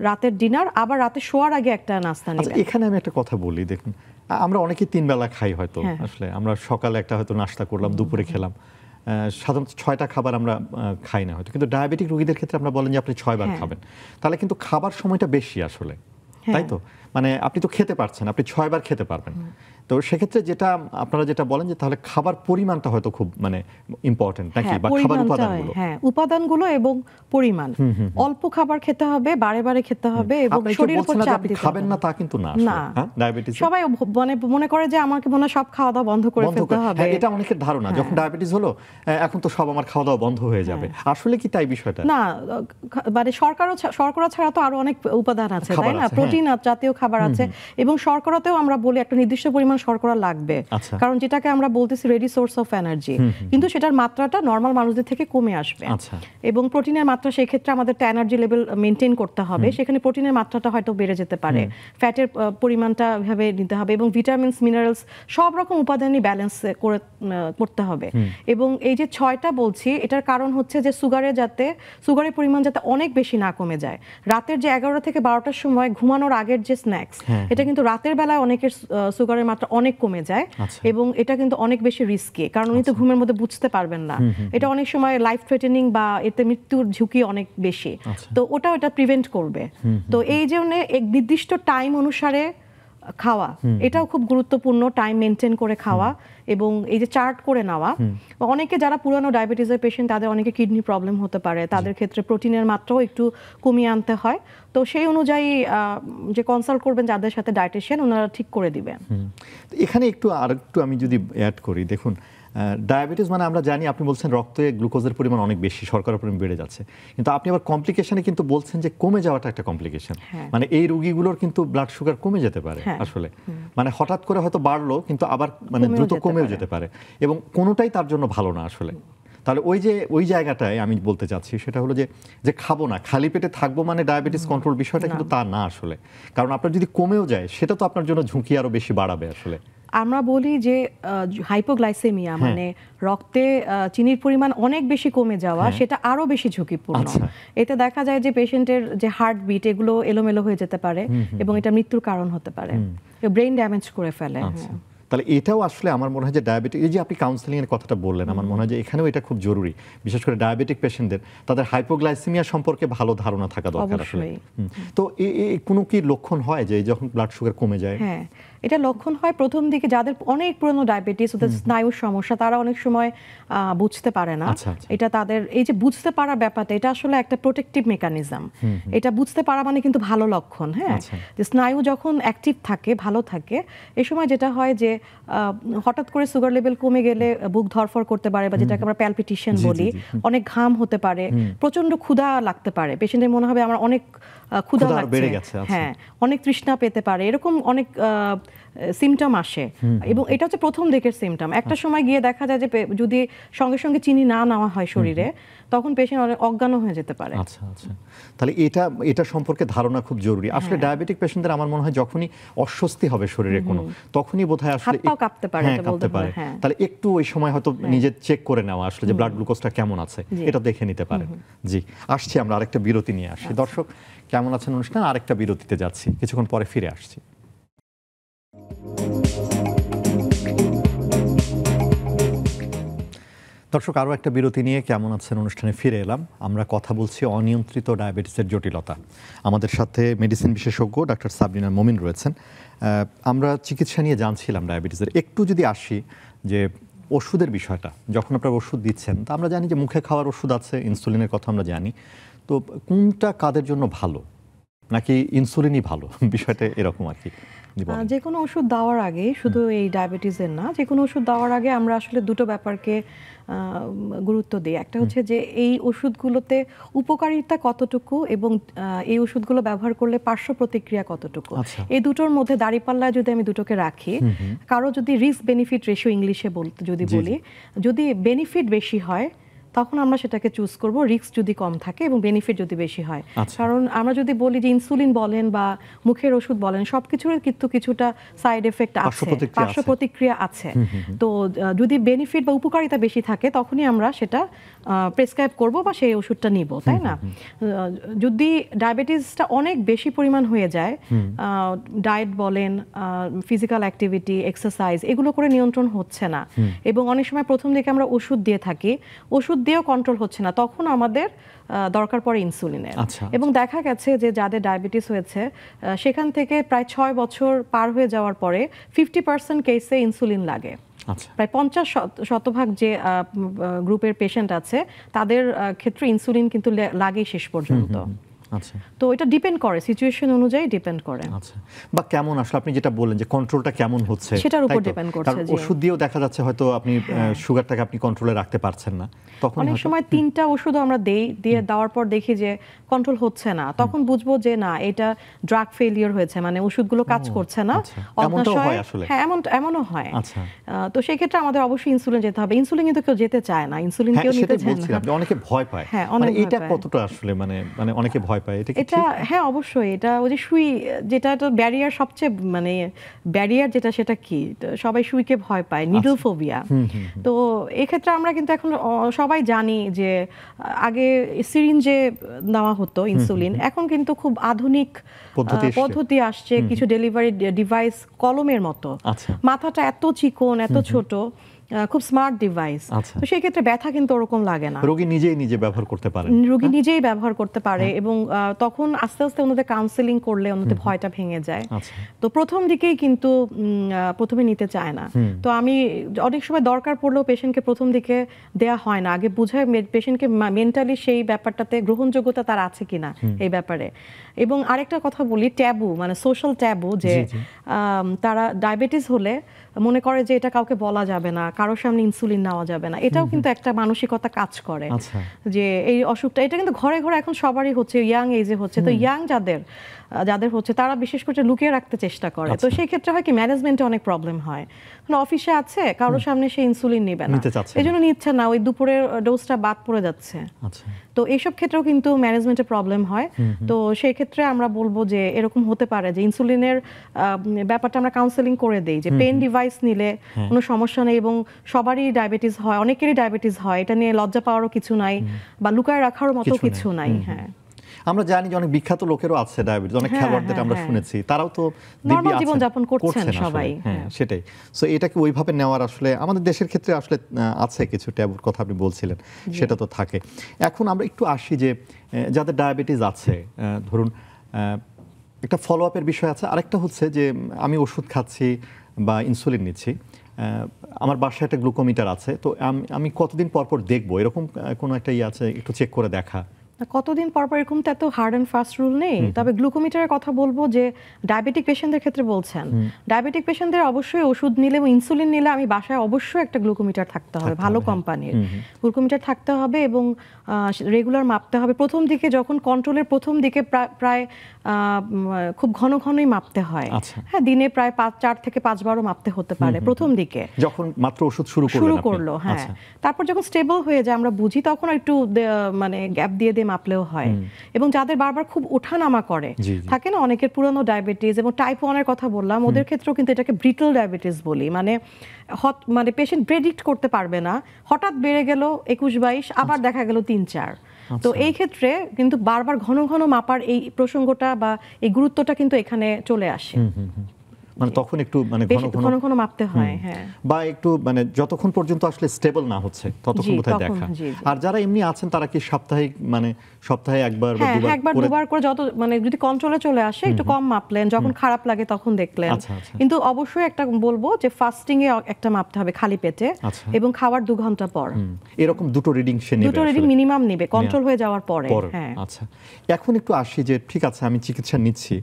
রাতের ডিনার, আবার রাতে শোয়ার আগে একটা নাস্তা নেবেন। এখানে আমি একটা কথা বলি, দেখুন আমরা অনেকে 3 বেলা খাই হয়তো, আসলে আমরা সকালে একটা হয়তো নাস্তা করলাম, দুপুরে খেলাম, সাধারণত 6টা খাবার আমরা খাই না হয়তো, কিন্তু ডায়াবেটিক রোগীদের ক্ষেত্রে আমরা বলেন যে আপনি 6 বার খাবেন, তাহলে কিন্তু খাবার সময়টা বেশি আসলে, তাই তো? মানে আপনি তো খেতে পারছেন, আপনি 6 বার খেতে পারবেন। তো সেক্ষেত্রে যেটা আপনারা যেটা বলেন যে তাহলে খাবার পরিমাণটা হয়তো খুব মানে ইম্পর্টেন্ট নাকি, বা খাবার উপাদানগুলো? হ্যাঁ, উপাদানগুলো এবং পরিমাণ। অল্প খাবার খেতে হবে, বারে বারে খেতে হবে, এবং শরীরের উপর চাপ দিতে হবে। খাবেন না তা কিন্তু না আসলে, হ্যাঁ, ডায়াবেটিস সবাই মনে করে যে আমাকে মনে সব খাওয়া দাওয়া বন্ধ করে ফেলতে হবে। হ্যাঁ, এটা অনেকের ধারণা, যখন ডায়াবেটিস হলো এখন তো সব আমার খাওয়া দাওয়া বন্ধ হয়ে যাবে। আসলে কি তাই বিষয়টা? না, মানে শর্করা ছাড়া তো আরো অনেক উপাদান আছে, তাই না? প্রোটিন জাতীয় খাবার আছে, এবং শর্করাতেও আমরা বলি একটা নির্দিষ্ট পরিমাণ পরিমাণ শর্করা লাগবে, আচ্ছা। কারণ যেটাকে আমরা বলতেছি রেডি সোর্স অফ এনার্জি, কিন্তু সেটার মাত্রাটা নর্মাল মানুষদের থেকে কমে আসবে। আচ্ছা। এবং প্রোটিনের মাত্রা সেই ক্ষেত্রে আমাদের এনার্জি লেভেল মেনটেন করতে হবে, সেখানে প্রোটিনের মাত্রাটা হয়তো বেড়ে যেতে পারে, ফ্যাটের পরিমাণটা এভাবে নিতে হবে, এবং ভিটামিনস মিনারেলস সব রকম উপাদানই ব্যালেন্স করতে হবে। এবং এই যে 6টা বলছি, এটার কারণ হচ্ছে যে সুগারের পরিমাণ যাতে অনেক বেশি না কমে যায়। রাতের যে 11টা থেকে 12টার সময় ঘুমানোর আগের যে স্ন্যাক্স, এটা কিন্তু রাতের বেলায় অনেকের সুগারের মাত্রা অনেক কমে যায়, এবং এটা কিন্তু অনেক বেশি রিস্কি, কারণ উনি তো ঘুমের মধ্যে বুঝতে পারবেন না। এটা অনেক সময় লাইফ থ্রেটেনিং বা এতে মৃত্যুর ঝুঁকি অনেক বেশি, তো এটা প্রিভেন্ট করবে। তো এই জন্য এক নির্দিষ্ট টাইম অনুসারে খাওয়া, এটাও খুব গুরুত্বপূর্ণ, টাইম মেনটেন করে খাওয়া, এবং এই যে চার্ট করে নেওয়া। অনেকে যারা পুরানো ডায়াবেটিসের পেশেন্ট, তাদের অনেকে কিডনি প্রবলেম হতে পারে, তাদের ক্ষেত্রে প্রোটিনের মাত্রাও একটু কমিয়ে আনতে হয়। তো সেই অনুযায়ী যে কনসাল্ট করবেন যাদের সাথে ডায়েটিশিয়ান, ওনারা ঠিক করে দিবেন। এখানে আরেকটু আমি যদি অ্যাড করি, দেখুন ডায়াবেটিস মানে আমরা জানি, আপনি বলছেন রক্তে গ্লুকোজের পরিমাণ অনেক বেশি, শর্করার পরিমাণ বেড়ে যাচ্ছে, কিন্তু আপনি আবার কমপ্লিকেশনে কিন্তু বলছেন যে কমে যাওয়াটা একটা কমপ্লিকেশন। মানে এই রোগীগুলোর কিন্তু ব্লাড সুগার কমে যেতে পারে আসলে, মানে হঠাৎ করে হয়তো বাড়লো কিন্তু আবার মানে দ্রুত কমেও যেতে পারে, এবং কোনোটাই তার জন্য ভালো না আসলে। তাহলে ওই জায়গাটায় আমি বলতে চাচ্ছি সেটা হলো যে খাবো না, খালি পেটে থাকবো মানে ডায়াবেটিস কন্ট্রোল, বিষয়টা কিন্তু তা না আসলে। কারণ আপনার যদি কমেও যায়, সেটা তো আপনার জন্য ঝুঁকি আরো বেশি বাড়াবে আসলে। আমরা বলি যে হাইপোগ্লাইসেমিয়া, মানে রক্তে চিনির পরিমাণ অনেক বেশি কমে যাওয়া, সেটা আরো বেশি ঝুঁকিপূর্ণ। এতে দেখা যায় যে পেশেন্টের যে হার্টবিট, এগুলো এলোমেলো হয়ে যেতে পারে, এবং এটা মৃত্যুর কারণ হতে পারে, ব্রেন ড্যামেজ করে ফেলে। তাহলে এটাও আসলে আমার মনে হয় যে ডায়াবেটিক, এই যে আপনি কাউন্সেলিং এর কথাটা বললেন, আমার মনে হয় যে এখানেও এটা খুব জরুরি, বিশেষ করে ডায়াবেটিক পেশেন্টদের তাদের হাইপোগ্লাইসেমিয়া সম্পর্কে ভালো ধারণা থাকা দরকার আসলে। তো কোনো কি লক্ষণ হয় যে যখন ব্লাড সুগার কমে যায়? হ্যাঁ, এটা লক্ষণ হয় প্রথম দিকে যাদের অনেক পুরনো ডায়াবেটিস, ওদের স্নায়ুর সমস্যা, তারা অনেক সময় বুঝতে পারে না। এটা তাদের এই যে বুঝতে পারার ব্যাপারটা, এটা আসলে একটা প্রোটেক্টিভ মেকানিজম। এটা বুঝতে পারা মানে কিন্তু ভালো লক্ষণ। হ্যাঁ, যে স্নায়ু যখন অ্যাক্টিভ থাকে, ভালো থাকে, এই সময় যেটা হয় যে হঠাৎ করে সুগার লেভেল কমে গেলে বুক ধরফর করতে পারে, বা যেটাকে আমরা প্যালপিটেশন বলি, অনেক ঘাম হতে পারে, প্রচন্ড ক্ষুধা লাগতে পারে, পেশেন্টের মনে হবে আমার অনেক ক্ষুধা লাগছে, হ্যাঁ, অনেক তৃষ্ণা পেতে পারে, এরকম অনেক সিমটম আসে, এবং এটা হচ্ছে প্রথম দিকের সিমটম। একটা সময় গিয়ে দেখা যায় যে যদি সঙ্গে সঙ্গে চিনি না নেওয়া হয় শরীরে, তখন পেশেন্ট অনেক অজ্ঞান হয়ে যেতে পারে। আচ্ছা আচ্ছা, তাহলে এটা সম্পর্কে ধারণা খুব জরুরি আসলে। ডায়াবেটিক পেশেন্টদের আমার মনে হয় যখনই অস্বস্তি হবে শরীরে কোনো, তখনই বোধহয় আসলে হাত পা কাঁপতে পারে, তাহলে একটু ওই সময় হয়তো নিজে চেক করে নেওয়া আসলে যে ব্লাড গ্লুকোজটা কেমন আছে, এটা দেখে নিতে পারেন। জি, আসছি আমরা আরেকটা বিরতি নিয়ে আসছি। দর্শক কেমন আছেন অনুষ্ঠান, আরেকটা বিরতিতে যাচ্ছি, কিছুক্ষণ পরে ফিরে আসছি। দর্শক আরও একটা বিরতি নিয়ে কেমন আছেন অনুষ্ঠানে ফিরে এলাম। আমরা কথা বলছি অনিয়ন্ত্রিত ডায়াবেটিসের জটিলতা। আমাদের সাথে মেডিসিন বিশেষজ্ঞ ডাক্তার সাবরিনা মোমিন রয়েছেন। আমরা চিকিৎসা নিয়ে জানছিলাম ডায়াবেটিসের। একটু যদি আসি যে ওষুধের বিষয়টা, যখন আপনারা ওষুধ দিচ্ছেন, তা আমরা জানি যে মুখে খাওয়ার ওষুধ আছে, ইনসুলিনের কথা আমরা জানি, তো কোনটা কাদের জন্য ভালো, নাকি ইনসুলিনই ভালো, বিষয়টা এরকম আর কি? যে কোনো ওষুধ দেওয়ার আগে, শুধু এই ডায়াবেটিসের না, যে কোনো ওষুধ দেওয়ার আগে আমরা আসলে দুটো ব্যাপারকে গুরুত্ব দিই। একটা হচ্ছে যে এই ওষুধগুলোতে উপকারিতা কতটুকু, এবং এই ওষুধগুলো ব্যবহার করলে পার্শ্ব প্রতিক্রিয়া কতটুকু, এই দুটোর মধ্যে দাঁড়িপাল্লায় যদি আমি দুটোকে রাখি, কারো যদি রিস্ক বেনিফিট রেশিও ইংলিশে বলি, যদি বেনিফিট বেশি হয় তখন আমরা সেটাকে চুজ করব, রিস্ক যদি কম থাকে এবং বেনিফিট যদি বেশি হয়। কারণ আমরা যদি বলি যে ইনসুলিন বলেন বা মুখের ওষুধ বলেন, সবকিছুর কিন্তু কিছুটা সাইড এফেক্ট আছে, পার্শ্ব প্রতিক্রিয়া আছে। তো যদি বেনিফিট বা উপকারিতা বেশি থাকে, তখনই আমরা সেটা প্রেসক্রাইব করব বা সেই ওষুধটা নিব, তাই না? যদি ডায়াবেটিসটা অনেক বেশি পরিমাণ হয়ে যায়, ডায়েট বলেন, ফিজিক্যাল অ্যাক্টিভিটি, এক্সারসাইজ, এগুলো করে নিয়ন্ত্রণ হচ্ছে না, এবং অনেক সময় প্রথম দিকে আমরা ওষুধ দিয়ে থাকি, ওষুধ দিয়েও কন্ট্রোল হচ্ছে না, তখন আমাদের দরকার পড়ে ইনসুলিনের। এবং দেখা গেছে যে যাদের ডায়াবেটিস হয়েছে, সেখান থেকে প্রায় 6 বছর পার হয়ে যাওয়ার পরে 50% কেসে ইনসুলিন লাগে। প্রায় 50% যে গ্রুপের পেশেন্ট আছে, তাদের ক্ষেত্রে ইনসুলিন কিন্তু লাগেই শেষ পর্যন্ত। আচ্ছা। তো এটা ডিপেন্ড করে, সিচুয়েশন অনুযায়ী ডিপেন্ড করে। আচ্ছা, বা কেমন আসলে আপনি যেটা বললেন যে কন্ট্রোলটা কেমন হচ্ছে সেটার উপর তাই তো? ডিপেন্ড করছে। কারণ ওষুধ দিয়েও দেখা যাচ্ছে হয়তো আপনি সুগারটাকে আপনি কন্ট্রোলে রাখতে পারছেন না, তখন অনেক সময় 3টা ওষুধও আমরা দিয়ে দেওয়ার পর দেখি যে কন্ট্রোল হচ্ছে না, তখন বুঝবো যে না, এটা ড্রাগ ফেলিয়ার হয়েছে, মানে ওষুধগুলো কাজ করছে না। এমনটাও হয় আসলে? হ্যাঁ, এমনও হয়। আচ্ছা। তো সেই ক্ষেত্রে আমাদের অবশ্যই ইনসুলিন যেতে হবে। ইনসুলিন কিন্তু কেউ যেতে চায় না, ইনসুলিন কেউ নিতে চায় না। অনেকে ভয় পায়। হ্যাঁ, মানে অনেক এটা কতটা আসলে মানে অনেকে ভয় পায়, এটা কি ঠিক? হ্যাঁ, অবশ্যই। এটা ওই যে সুই, যেটা তো ব্যারিয়ার, সবচেয়ে মানে ব্যারিয়ার যেটা, সেটা কি, সবাই সুইকে ভয় পায়, নিডল ফোবিয়া। তো এক্ষেত্রে আমরা কিন্তু এখন সবাই জানি যে আগে সিরিঞ্জে দেওয়া হতো ইনসুলিন, এখন কিন্তু খুব আধুনিক পদ্ধতি আসছে, কিছু ডেলিভারি ডিভাইস কলমের মতো, মাথাটা এত চিকন, এত ছোট, খুব স্মার্ট ডিভাইস। তো সেই ক্ষেত্রে ব্যথা কিন্তু ওরকম লাগে না, রোগী নিজে ব্যবহার করতে পারে, রোগী নিজেই ব্যবহার করতে পারে। এবং তখন আস্তে আস্তে ওনাদের কাউন্সেলিং করলে ওনাদের ভয়টা ভেঙে যায়। তো প্রথম দিকেই কিন্তু প্রথমে নিতে চায় না। তো আমি অনেক সময় দরকার পড়লেও পেশেন্টকে প্রথম দিকে দেয়া হয় না, আগে বুঝায় পেশেন্টকে মেন্টালি সেই ব্যাপারটাতে গ্রহণযোগ্যতা তার আছে কিনা এই ব্যাপারে। এবং আরেকটা কথা বলি, ট্যাবু, মানে সোশ্যাল ট্যাবু, যে তারা ডায়াবেটিস হলে মনে করে যে এটা কাউকে বলা যাবে না, কারোর সামনে ইনসুলিন নেওয়া যাবে না। এটাও কিন্তু একটা মানসিকতা কাজ করে যে এই অসুখটা, এটা কিন্তু ঘরে ঘরে এখন সবারই হচ্ছে, ইয়াং এজে হচ্ছে। তো ইয়াং যাদের হচ্ছে তারা বিশেষ করে লুকিয়ে রাখতে চেষ্টা করে। তো সেই ক্ষেত্রে হয় কি, ম্যানেজমেন্টে অনেক প্রবলেম হয়। অফিসে আছে, কারোর সামনে সে ইনসুলিন নেবে না, এই জন্য নিচ্ছে না, ওই দুপুরের ডোজটা বাদ পড়ে যাচ্ছে। তো এইসব ক্ষেত্রেও কিন্তু ম্যানেজমেন্টের প্রবলেম হয়। তো সেই ক্ষেত্রে আমরা বলবো যে এরকম হতে পারে যে ইনসুলিনের ব্যাপারটা আমরা কাউন্সেলিং করে দেই, যে পেন ডিভাইস নিলে কোনো সমস্যা নেই, এবং সবারই ডায়াবেটিস হয়, অনেকেরই ডায়াবেটিস হয়, এটা নিয়ে লজ্জা পাওয়ারও কিছু নাই, বা লুকায় রাখারও মতো কিছু নাই। হ্যাঁ, আমরা জানি যে অনেক বিখ্যাত লোকেরও আছে ডায়াবেটিস, অনেক খেলোয়াড়দের আমরা শুনেছি, তারাও তো নরমাল জীবন যাপন করছেন সবাই। হ্যাঁ, সেটাই। সো এটাকে ওইভাবে নেওয়ার আসলে আমাদের দেশের ক্ষেত্রে আসলে আছে কিছু ট্যাবুর কথা আপনি বলছিলেন, সেটা তো থাকে। এখন আমরা একটু আসি যে যাদের ডায়াবেটিস আছে, ধরুন একটা ফলো আপের বিষয় আছে, আরেকটা হচ্ছে যে আমি ওষুধ খাচ্ছি বা ইনসুলিন নিচ্ছি, আমার বাসায় একটা গ্লুকোমিটার আছে, তো আমি কতদিন পর পর দেখবো, এরকম কোনো একটা ইয়ে আছে, একটু চেক করে দেখা? কতদিন পর পর এরকম তো এত হার্ড অ্যান্ড ফাস্ট রুল নেই। তবে গ্লুকোমিটারের কথা বলবো, যে ডায়াবেটিক পেশেন্টদের ক্ষেত্রে বলছেন, ডায়াবেটিক পেশেন্টদের অবশ্যই ওষুধ নিলে এবং ইনসুলিন নিলে আমি বাসায় অবশ্যই একটা গ্লুকোমিটার থাকতে হবে, ভালো কোম্পানির গ্লুকোমিটার থাকতে হবে, এবং রেগুলার মাপতে হবে। প্রথম দিকে যখন কন্ট্রোলের প্রথম দিকে প্রায় খুব ঘন ঘনই মাপতে হয়। হ্যাঁ, দিনে প্রায় 4 থেকে 5 বারও মাপতে হতে পারে প্রথম দিকে, যখন মাত্র ওষুধ শুরু করলো। হ্যাঁ, তারপর যখন স্টেবল হয়ে যায়, আমরা বুঝি, তখন একটু মানে গ্যাপ দিয়ে মাপলেও হয়। এবং যাদের বারবার খুব ওঠানামা করে থাকে না, অনেকের পুরনো ডায়াবেটিস, এবং টাইপ 1 এর কথা বললাম, ওদের ক্ষেত্রেও কিন্তু এটাকে ব্রিটল ডায়াবেটিস বলি, মানে পেশেন্ট প্রেডিক্ট করতে পারবে না, হঠাৎ বেড়ে গেল 21-22, আবার দেখা গেল 3-4। তো এই ক্ষেত্রে কিন্তু বারবার ঘন ঘন মাপার এই প্রসঙ্গটা বা এই গুরুত্বটা কিন্তু এখানে চলে আসে। মানে তখন একটু মানে ঘন ঘন মাপতে হয়। হ্যাঁ, বা একটু মানে যতক্ষণ পর্যন্ত আসলে স্টেবল না হচ্ছে ততক্ষণ বোধহয় দেখা। আর যারা এমনি আছেন তারা কি সাপ্তাহিক, মানে সপ্তাহে একবার বা দুবার করে, যত মানে যদি কন্ট্রোলে চলে আসে, একটু কম মাপলেন, যখন খারাপ লাগে তখন দেখলেন। কিন্তু অবশ্যই একটা বলবো যে ফাস্টিং এ একটা মাপতে হবে খালি পেটে, এবং খাওয়ার 2 ঘন্টা পর। এরকম দুটো রিডিং সে নেবে, দুটো রিডিং মিনিমাম নেবে কন্ট্রোল হয়ে যাওয়ার পরে। হ্যাঁ, আচ্ছা। এখন একটু আসি যে ঠিক আছে, আমি চিকিৎসা নিচ্ছি,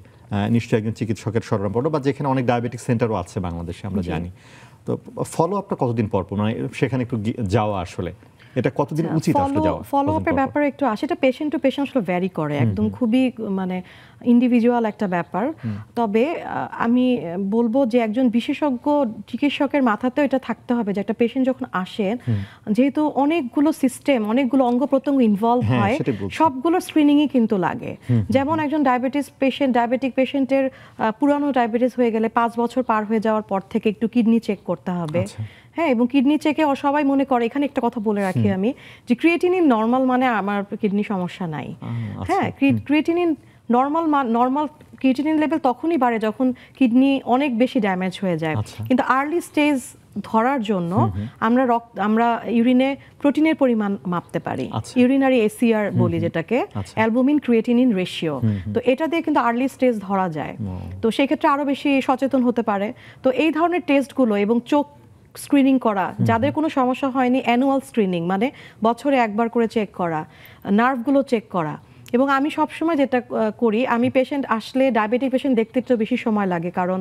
নিশ্চয়ই একজন চিকিৎসকের শরণাপন্ন, বা যেখানে অনেক ডায়াবেটিক সেন্টারও আছে বাংলাদেশে, আমরা জানি। তো ফলো আপটা কতদিন পর পর, মানে সেখানে একটু যাওয়া, আসলে এটা কতদিন উচিত আসলে যাওয়া? ফলো আপের ব্যাপারে একটু আসে, এটা পেশেন্ট টু পেশেন্ট আসলে ভ্যারি করে, একদম খুবই মানে ইন্ডিভিজুয়াল একটা ব্যাপার। তবে আমি বলবো যে একজন বিশেষজ্ঞ চিকিৎসকের মাথাতেও এটা থাকতে হবে যে একটা পেশেন্ট যখন আসেন, যেহেতু অনেকগুলো সিস্টেম, অনেকগুলো অঙ্গ প্রত্যঙ্গ ইনভলভ হয়, সবগুলো স্ক্রিনিংই কিন্তু লাগে। যেমন একজন ডায়াবেটিক পেশেন্টের পুরানো ডায়াবেটিস হয়ে গেলে 5 বছর পার হয়ে যাওয়ার পর থেকে একটু কিডনি চেক করতে হবে। হ্যাঁ, এবং কিডনি চেকে সবাই মনে করে, এখানে একটা কথা বলে রাখি আমি, যে ক্রিয়েটিনিন নরমাল মানে আমার কিডনি সমস্যা নাই। হ্যাঁ, ক্রিয়েটিনিন নরমাল ক্রিয়েটিনিন লেভেল তখনই বাড়ে যখন কিডনি অনেক বেশি ড্যামেজ হয়ে যায়। কিন্তু আর্লি স্টেজ ধরার জন্য আমরা ইউরিনে প্রোটিনের পরিমাণ মাপতে পারি, ইউরিনারি এসিআর বলি যেটাকে, অ্যালবুমিন ক্রিয়েটিনিন রেশিও। তো এটা দিয়ে কিন্তু আর্লি স্টেজ ধরা যায়। তো সেই ক্ষেত্রে আরো বেশি সচেতন হতে পারে। তো এই ধরনের টেস্টগুলো, এবং চোখ স্ক্রিনিং করা, যাদের কোনো সমস্যা হয়নি, অ্যানুয়াল স্ক্রিনিং মানে বছরে একবার করে চেক করা, নার্ভগুলো চেক করা, এবং আমি সবসময় যেটা করি, আমি পেশেন্ট আসলে ডায়াবেটিক পেশেন্ট দেখতে একটু বেশি সময় লাগে, কারণ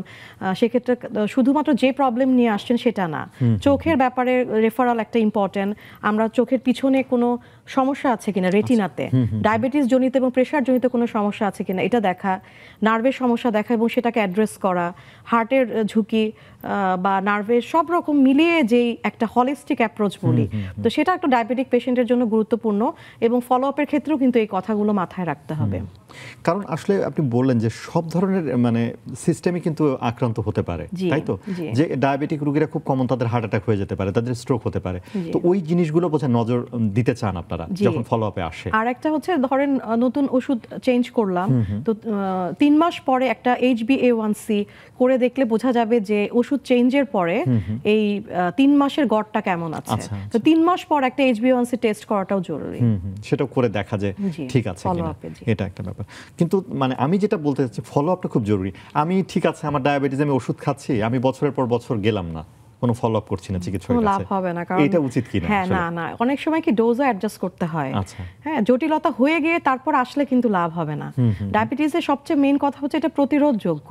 সেক্ষেত্রে শুধুমাত্র যে প্রবলেম নিয়ে আসছেন সেটা না, চোখের ব্যাপারে রেফারাল একটা ইম্পর্টেন্ট। আমরা চোখের পিছনে কোনো সমস্যা আছে কিনা রেটিনাতে, ডায়াবেটিস জনিত এবং প্রেশার জনিত কোনো সমস্যা আছে কিনা এটা দেখা, নার্ভের সমস্যা দেখা এবং সেটাকে অ্যাড্রেস করা, হার্টের ঝুঁকি বা নার্ভের সব রকম মিলিয়ে যেই একটা হলিস্টিক অ্যাপ্রোচ বলি, তো সেটা একটা ডায়াবেটিক পেশেন্টের জন্য গুরুত্বপূর্ণ এবং ফলো আপের ক্ষেত্রেও কিন্তু এই কথাগুলো মাথায় রাখতে হবে। কারণ আসলে আপনি বললেন যে সব ধরনের মানে সিস্টেমই কিন্তু আক্রান্ত হতে পারে, তাই তো? যে ডায়াবেটিক রোগীরা খুব কমন তাদের হার্ট অ্যাটাক হয়ে যেতে পারে, তাদের স্ট্রোক হতে পারে, তো ওই জিনিসগুলো বোঝা নজর দিতে চান আপনারা যখন ফলো আপে আসে। আর একটা হচ্ছে ধরেন নতুন ওষুধ চেঞ্জ করলাম, তো 3 মাস পরে একটা HbA1c করে দেখলে বোঝা যাবে যে ওষুধ চেঞ্জের পরে এই 3 মাসের গড়টা কেমন আছে। তো 3 মাস পর একটা HbA1c টেস্ট করাটাও জরুরি, সেটাও করে দেখা যায় ঠিক আছে কিনা, এটা একটা ব্যাপার। কিন্তু মানে আমি যেটা বলতে চাচ্ছি, ফলো আপটা খুব জরুরি। আমি ঠিক আছে আমার ডায়াবেটিস, আমি ওষুধ খাচ্ছি, আমি বছরের পর বছর গেলাম না, কোনো ফলো আপ করছি না চিকিৎসকের কাছে, লাভ হবে না। কারণ এটা উচিত কি না? হ্যাঁ, না অনেক সময় কি ডোজও অ্যাডজাস্ট করতে হয়। হ্যাঁ, জটিলতা হয়ে গিয়ে তারপর আসলে কিন্তু লাভ হবে না। ডায়াবেটিসের সবচেয়ে মেইন কথা হচ্ছে এটা প্রতিরোধযোগ্য।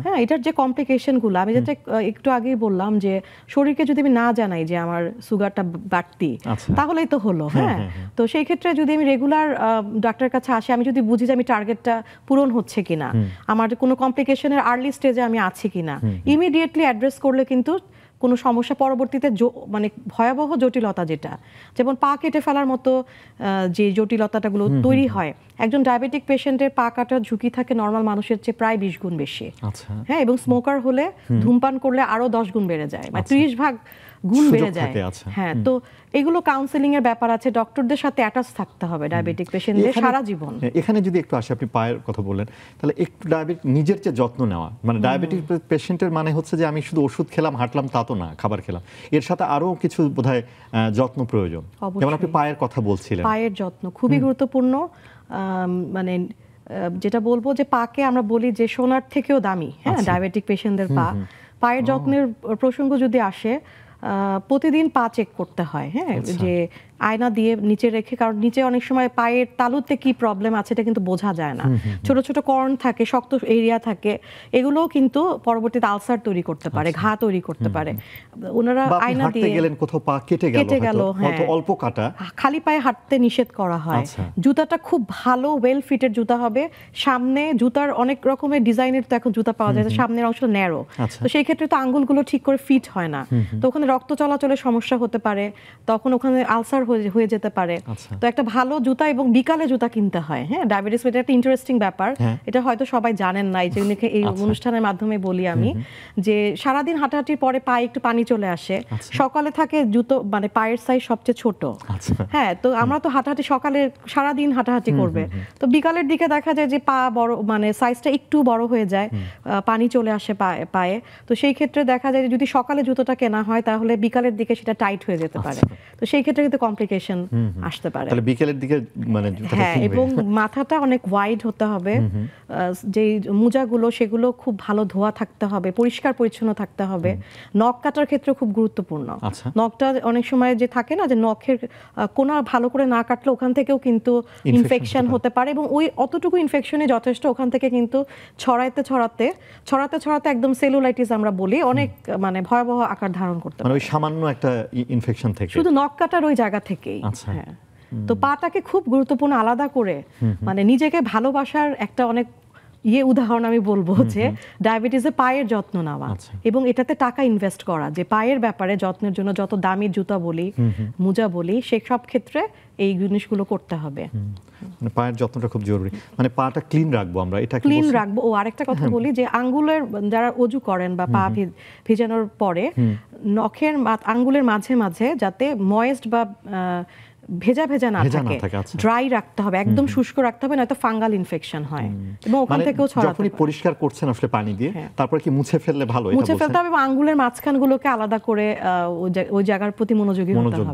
হ্যাঁ, এটার যে কমপ্লিকেশনগুলো আমি যেটা একটু আগেই বললাম, যে শরীরকে যদি আমি না জানাই যে আমার সুগারটা বাড়তি, তাহলেই তো হলো। হ্যাঁ, তো সেই ক্ষেত্রে যদি আমি রেগুলার ডাক্তারের কাছে আসি, আমি যদি বুঝি যে আমি টার্গেটটা পূরণ হচ্ছে কিনা, আমার কোনো কমপ্লিকেশনের আর্লি স্টেজে আমি আছি কিনা, ইমিডিয়েটলি অ্যাড্রেস করলে কিন্তু কোনো সমস্যা পরবর্তীতে মানে ভয়াবহ জটিলতা, যেটা যেমন পা কেটে ফেলার মতো যে জটিলতাগুলো তৈরি হয়, একজন ডায়াবেটিক পেশেন্টের পা কাটার ঝুঁকি থাকে নর্মাল মানুষের চেয়ে প্রায় 20 গুণ বেশি। হ্যাঁ, এবং স্মোকার হলে, ধূমপান করলে আরো 10 গুণ বেড়ে যায়, মানে 30 ভাগ গুণ বেড়ে যায়। হ্যাঁ, তো এগুলো কাউন্সেলিং এর ব্যাপার আছে, ডক্টরদের সাথে অ্যাটাচ থাকতে হবে ডায়াবেটিক পেশেন্টদের সারা জীবন। এখানে যদি একটু আসে, আপনি পায়ের কথা বললেন, তাহলে একটু ডায়াবেটিক নিজের যে যত্ন নেওয়া, মানে ডায়াবেটিক পেশেন্টের মানে হচ্ছে যে আমি শুধু ওষুধ খেলাম হাঁটলাম তা তো না, খাবার খেলাম, এর সাথে আরো কিছু বোধহয় যত্ন প্রয়োজন। যেমন আপনি পায়ের কথা বলছিলেন, পায়ের যত্ন খুবই গুরুত্বপূর্ণ। মানে যেটা বলবো যে পাকে আমরা বলি যে সোনার থেকেও দামি। হ্যাঁ, ডায়াবেটিক পেশেন্টদের পায়ের যত্নের প্রসঙ্গ যদি আসে, প্রতিদিন পা চেক করতে হয়। হ্যাঁ, যে আয়না দিয়ে নিচে রেখে, কারণ নিচে অনেক সময় পায়ের তালুতে কি প্রবলেম আছে এটা কিন্তু বোঝা যায় না। ছোট ছোট কর্ন থাকে, শক্ত এরিয়া থাকে, এগুলোও কিন্তু পরবর্তীতে আলসার তৈরি করতে পারে, ঘা তৈরি করতে পারে। ওনারা আয়না দিয়ে গেলেন, কোথাও পা কেটে গেল, হয়তো অল্প কাটা, খালি পায়ে হাঁটতে নিষেধ করা হয়। জুতাটা খুব ভালো ওয়েল ফিটেড জুতা হবে। সামনে জুতার অনেক রকমের ডিজাইনের তো এখন জুতা পাওয়া যায়, সামনের অংশটা ন্যারো, তো সেই ক্ষেত্রে তো আঙ্গুলগুলো ঠিক করে ফিট হয় না, তো ওখানে রক্ত চলাচলের সমস্যা হতে পারে, তখন ওখানে আলসার হয়ে যেতে পারে। তো একটা ভালো জুতা এবং বিকালে জুতা কিনতে হয়। হ্যাঁ, ডায়াবেটিস এটা একটা ইন্টারেস্টিং ব্যাপার, এটা হয়তো সবাই জানেন না, এই জন্য এই অনুষ্ঠানের মাধ্যমে বলি আমি, যে সারাদিন হাঁটাহাঁটির পরে পায়ে একটু পানি চলে আসে, সকালে থাকে জুতো মানে পায়ের সাইজ সবচেয়ে ছোট। হ্যাঁ, তো আমরা তো হাঁটাহাঁটি সকালে সারাদিন হাঁটাহাঁটি করবে, তো বিকালের দিকে দেখা যায় যে পা বড়, মানে সাইজটা একটু বড় হয়ে যায়, পানি চলে আসে পায়ে, তো সেই ক্ষেত্রে দেখা যায় যে যদি সকালে জুতোটা কেনা হয় তাহলে বিকালের দিকে সেটা টাইট হয়ে যেতে পারে, তো সেই ক্ষেত্রে কিন্তু কমপ্লিকেশন আসতে পারে। তাহলে বিকেলের দিকে মানে হ্যাঁ, এবং মাথাটা অনেক ওয়াইড হতে হবে, যে মোজাগুলো সেগুলো খুব ভালো ধোয়া থাকতে হবে, পরিষ্কার পরিচ্ছন্ন থাকতে হবে। নখ কাটার ক্ষেত্রে খুব গুরুত্বপূর্ণ। নখটা অনেক সময় যে থাকে না যে নখের কোনা ভালো করে না কাটলে ওখান থেকেও কিন্তু ইনফেকশন হতে পারে, এবং ওই অতটুকু ইনফেকশনে যথেষ্ট ওখান থেকে কিন্তু ছড়াতে একদম সেলুলাইটিস আমরা বলি, অনেক মানে ভয়াবহ আকার ধারণ করতে পারে, মানে ওই সামান্য একটা ইনফেকশন থেকে, শুধু নখ কাটার ওই জায়গা থেকেই। হ্যাঁ, তো পাটাকে খুব গুরুত্বপূর্ণ আলাদা করে, মানে নিজেকে ভালোবাসার একটা অনেক উদাহরণ আমি বলবো, যে ডায়াবেটিসে পায়ের যত্ন নেওয়া এবং এটাতে টাকা ইনভেস্ট করা, যে পায়ের ব্যাপারে যত্নের জন্য যত দামি জুতা বলি, মোজা বলি, সেই সব ক্ষেত্রে এই জিনিসগুলো করতে হবে। মানে পায়ের যত্নটা খুব জরুরি, মানে পাটা ক্লিন রাখবো আমরা, এটা ক্লিন রাখবো। ও আরেকটা কথা বলি, যে আঙ্গুলের যারা অজু করেন বা পা ভিজানোর পরে নখের আঙ্গুলের মাঝে মাঝে যাতে ময়েস্ট বা ভেজা না থাকে, ড্রাই রাখতে হবে, একদম শুষ্ক রাখতে হবে, নয়তো ফাঙ্গাল ইনফেকশন হয় এবং ওখান থেকেও ছড়াতে পারে। যখনই পরিষ্কার করছেন আসলে পানি দিয়ে, তারপর কি মুছে ফেললে ভালো? মুছে ফেলতে হবে এবং আঙ্গুলের মাঝখানগুলোকে আলাদা করে ওই জায়গার প্রতি মনোযোগ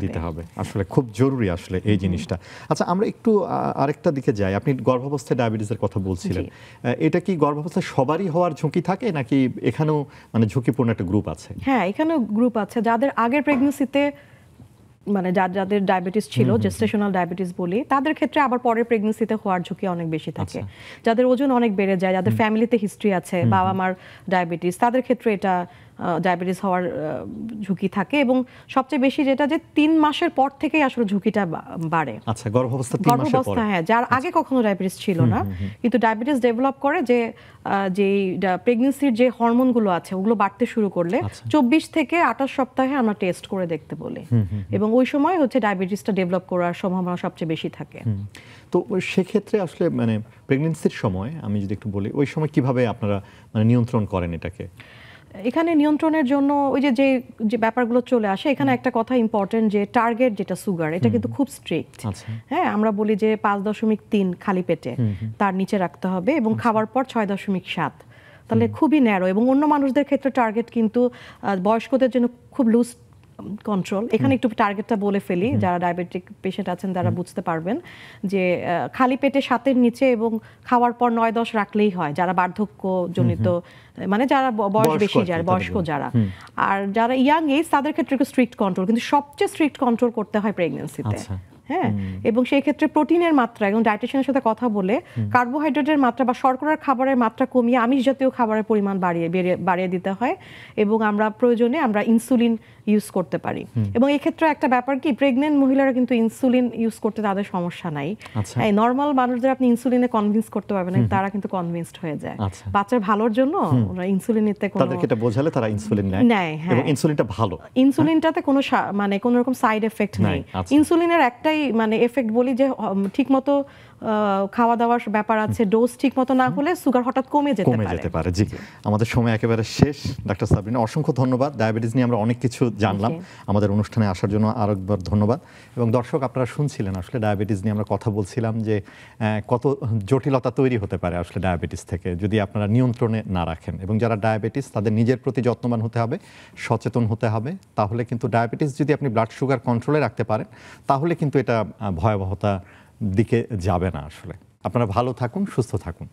দিতে হবে। আসলে খুব জরুরি আসলে এই জিনিসটা। আচ্ছা, আমরা একটু আরেকটা দিকে যাই। আপনি গর্ভাবস্থায় ডায়াবেটিসের কথা বলছিলেন, এটা কি গর্ভাবস্থায় সবারই হওয়ার ঝুঁকি থাকে, নাকি এখানেও মানে ঝুঁকিপূর্ণ একটা গ্রুপ আছে? হ্যাঁ, এখানেও গ্রুপ আছে যাদের আগের প্রেগন্যান্সিতে মানে যাদের ডায়াবেটিস ছিল, জেস্টেশনাল ডায়াবেটিস বলি, তাদের ক্ষেত্রে আবার পরে প্রেগন্যান্সিতে হওয়ার ঝুঁকি অনেক বেশি থাকে। যাদের ওজন অনেক বেড়ে যায়, যাদের ফ্যামিলিতে হিস্ট্রি আছে, বাবা মার ডায়াবেটিস, তাদের ক্ষেত্রে এটা ডায়াবেটিস হওয়ার ঝুঁকি থাকে। এবং সবচেয়ে বেশি যেটা যে 3 মাসের পর থেকেই আসলে ঝুঁকিটা বাড়ে। আচ্ছা, গর্ভাবস্থা 3 মাসের পরে। হ্যাঁ, যার আগে কখনো ডায়াবেটিস ছিল না, কিন্তু ডায়াবেটিস ডেভেলপ করে যে প্রেগন্যান্সির যে হরমোনগুলো আছে ওগুলো বাড়তে শুরু করলে 24 থেকে 28 সপ্তাহে আমরা টেস্ট করে দেখতে বলি, এবং ওই সময় হচ্ছে ডায়াবেটিসটা ডেভেলপ করার সম্ভাবনা সবচেয়ে বেশি থাকে। তো সেক্ষেত্রে আসলে মানে প্রেগন্যান্সির সময় আমি যদি একটু বলি, ওই সময় কিভাবে আপনারা মানে নিয়ন্ত্রণ করেন এটাকে? এখানে নিয়ন্ত্রণের জন্য ওই যে ব্যাপারগুলো চলে আসে, এখানে একটা কথা ইম্পর্টেন্ট, যে টার্গেট যেটা সুগার, এটা কিন্তু খুব স্ট্রিক্ট। হ্যাঁ, আমরা বলি যে 5.3 খালি পেটে, তার নিচে রাখতে হবে, এবং খাওয়ার পর 6.7, তাহলে খুবই ন্যারো। এবং অন্য মানুষদের ক্ষেত্রে টার্গেট কিন্তু বয়স্কদের জন্য খুব লুজ কন্ট্রোল। এখানে একটু টার্গেটটা বলে ফেলি, যারা ডায়াবেটিক পেশেন্ট আছেন তারা বুঝতে পারবেন যে খালি পেটে 7-এর নিচে এবং খাওয়ার পর 9-10 রাখলেই হয়, যারা বার্ধক্য জনিত, মানে যারা বয়স বেশি, যারা বয়স্ক যারা। আর যারা ইয়াং এজ তাদের ক্ষেত্রে একটু স্ট্রিক্ট কন্ট্রোল, কিন্তু সবচেয়ে স্ট্রিক্ট কন্ট্রোল করতে হয় প্রেগন্যান্সিতে। হ্যাঁ, এবং সেই ক্ষেত্রে প্রোটিনের মাত্রা, এবং ডায়েটিশিয়ানের সাথে কথা বলে কার্বোহাইড্রেটের মাত্রা বা শর্করার খাবারের মাত্রা কমিয়ে আমিষ জাতীয় খাবারের পরিমাণ বাড়িয়ে দিতে হয়, এবং আমরা প্রয়োজনে আমরা ইনসুলিন ইউজ করতে পারি। এবং এই ক্ষেত্রে একটা ব্যাপার কি, প্রেগনেন্ট মহিলারা কিন্তু ইনসুলিন ইউজ করতে তাদের সমস্যা নাই। এই নর্মাল মানুষদের আপনি ইনসুলিনে কনভিন্স করতে পারবেন না, তারা কিন্তু কনভিন্সড হয়ে যায়। বাচ্চার ভালোর জন্য ওরা ইনসুলিন নিতে কোনো, তাদেরকে এটা বোঝালে তারা ইনসুলিন নেয়, এবং ইনসুলিনটা ভালো, ইনসুলিনটাতে কোনো মানে কোনো রকম সাইড এফেক্ট নেই। ইনসুলিনের একটাই মানে এফেক্ট বলি যে ঠিকমতো খাওয়া দাওয়ার ব্যাপার আছে, ডোজ ঠিকমতো না হলে সুগার হঠাৎ কমে যেতে পারে। জি, আমাদের সময় একেবারে শেষ। ডাক্তার সাবরিনা, অসংখ্য ধন্যবাদ। ডায়াবেটিস নিয়ে আমরা অনেক কিছু জানলাম, আমাদের অনুষ্ঠানে আসার জন্য আরেকবার ধন্যবাদ। এবং দর্শক, আপনারা শুনছিলেন আসলে ডায়াবেটিস নিয়ে আমরা কথা বলছিলাম, যে কত জটিলতা তৈরি হতে পারে আসলে ডায়াবেটিস থেকে যদি আপনারা নিয়ন্ত্রণে না রাখেন। এবং যারা ডায়াবেটিস, তাদের নিজের প্রতি যত্নবান হতে হবে, সচেতন হতে হবে। তাহলে কিন্তু ডায়াবেটিস যদি আপনি ব্লাড সুগার কন্ট্রোলে রাখতে পারেন, তাহলে কিন্তু এটা ভয়াবহতা দিকে যাবে না। আসলে আপনারা ভালো থাকুন, সুস্থ থাকুন।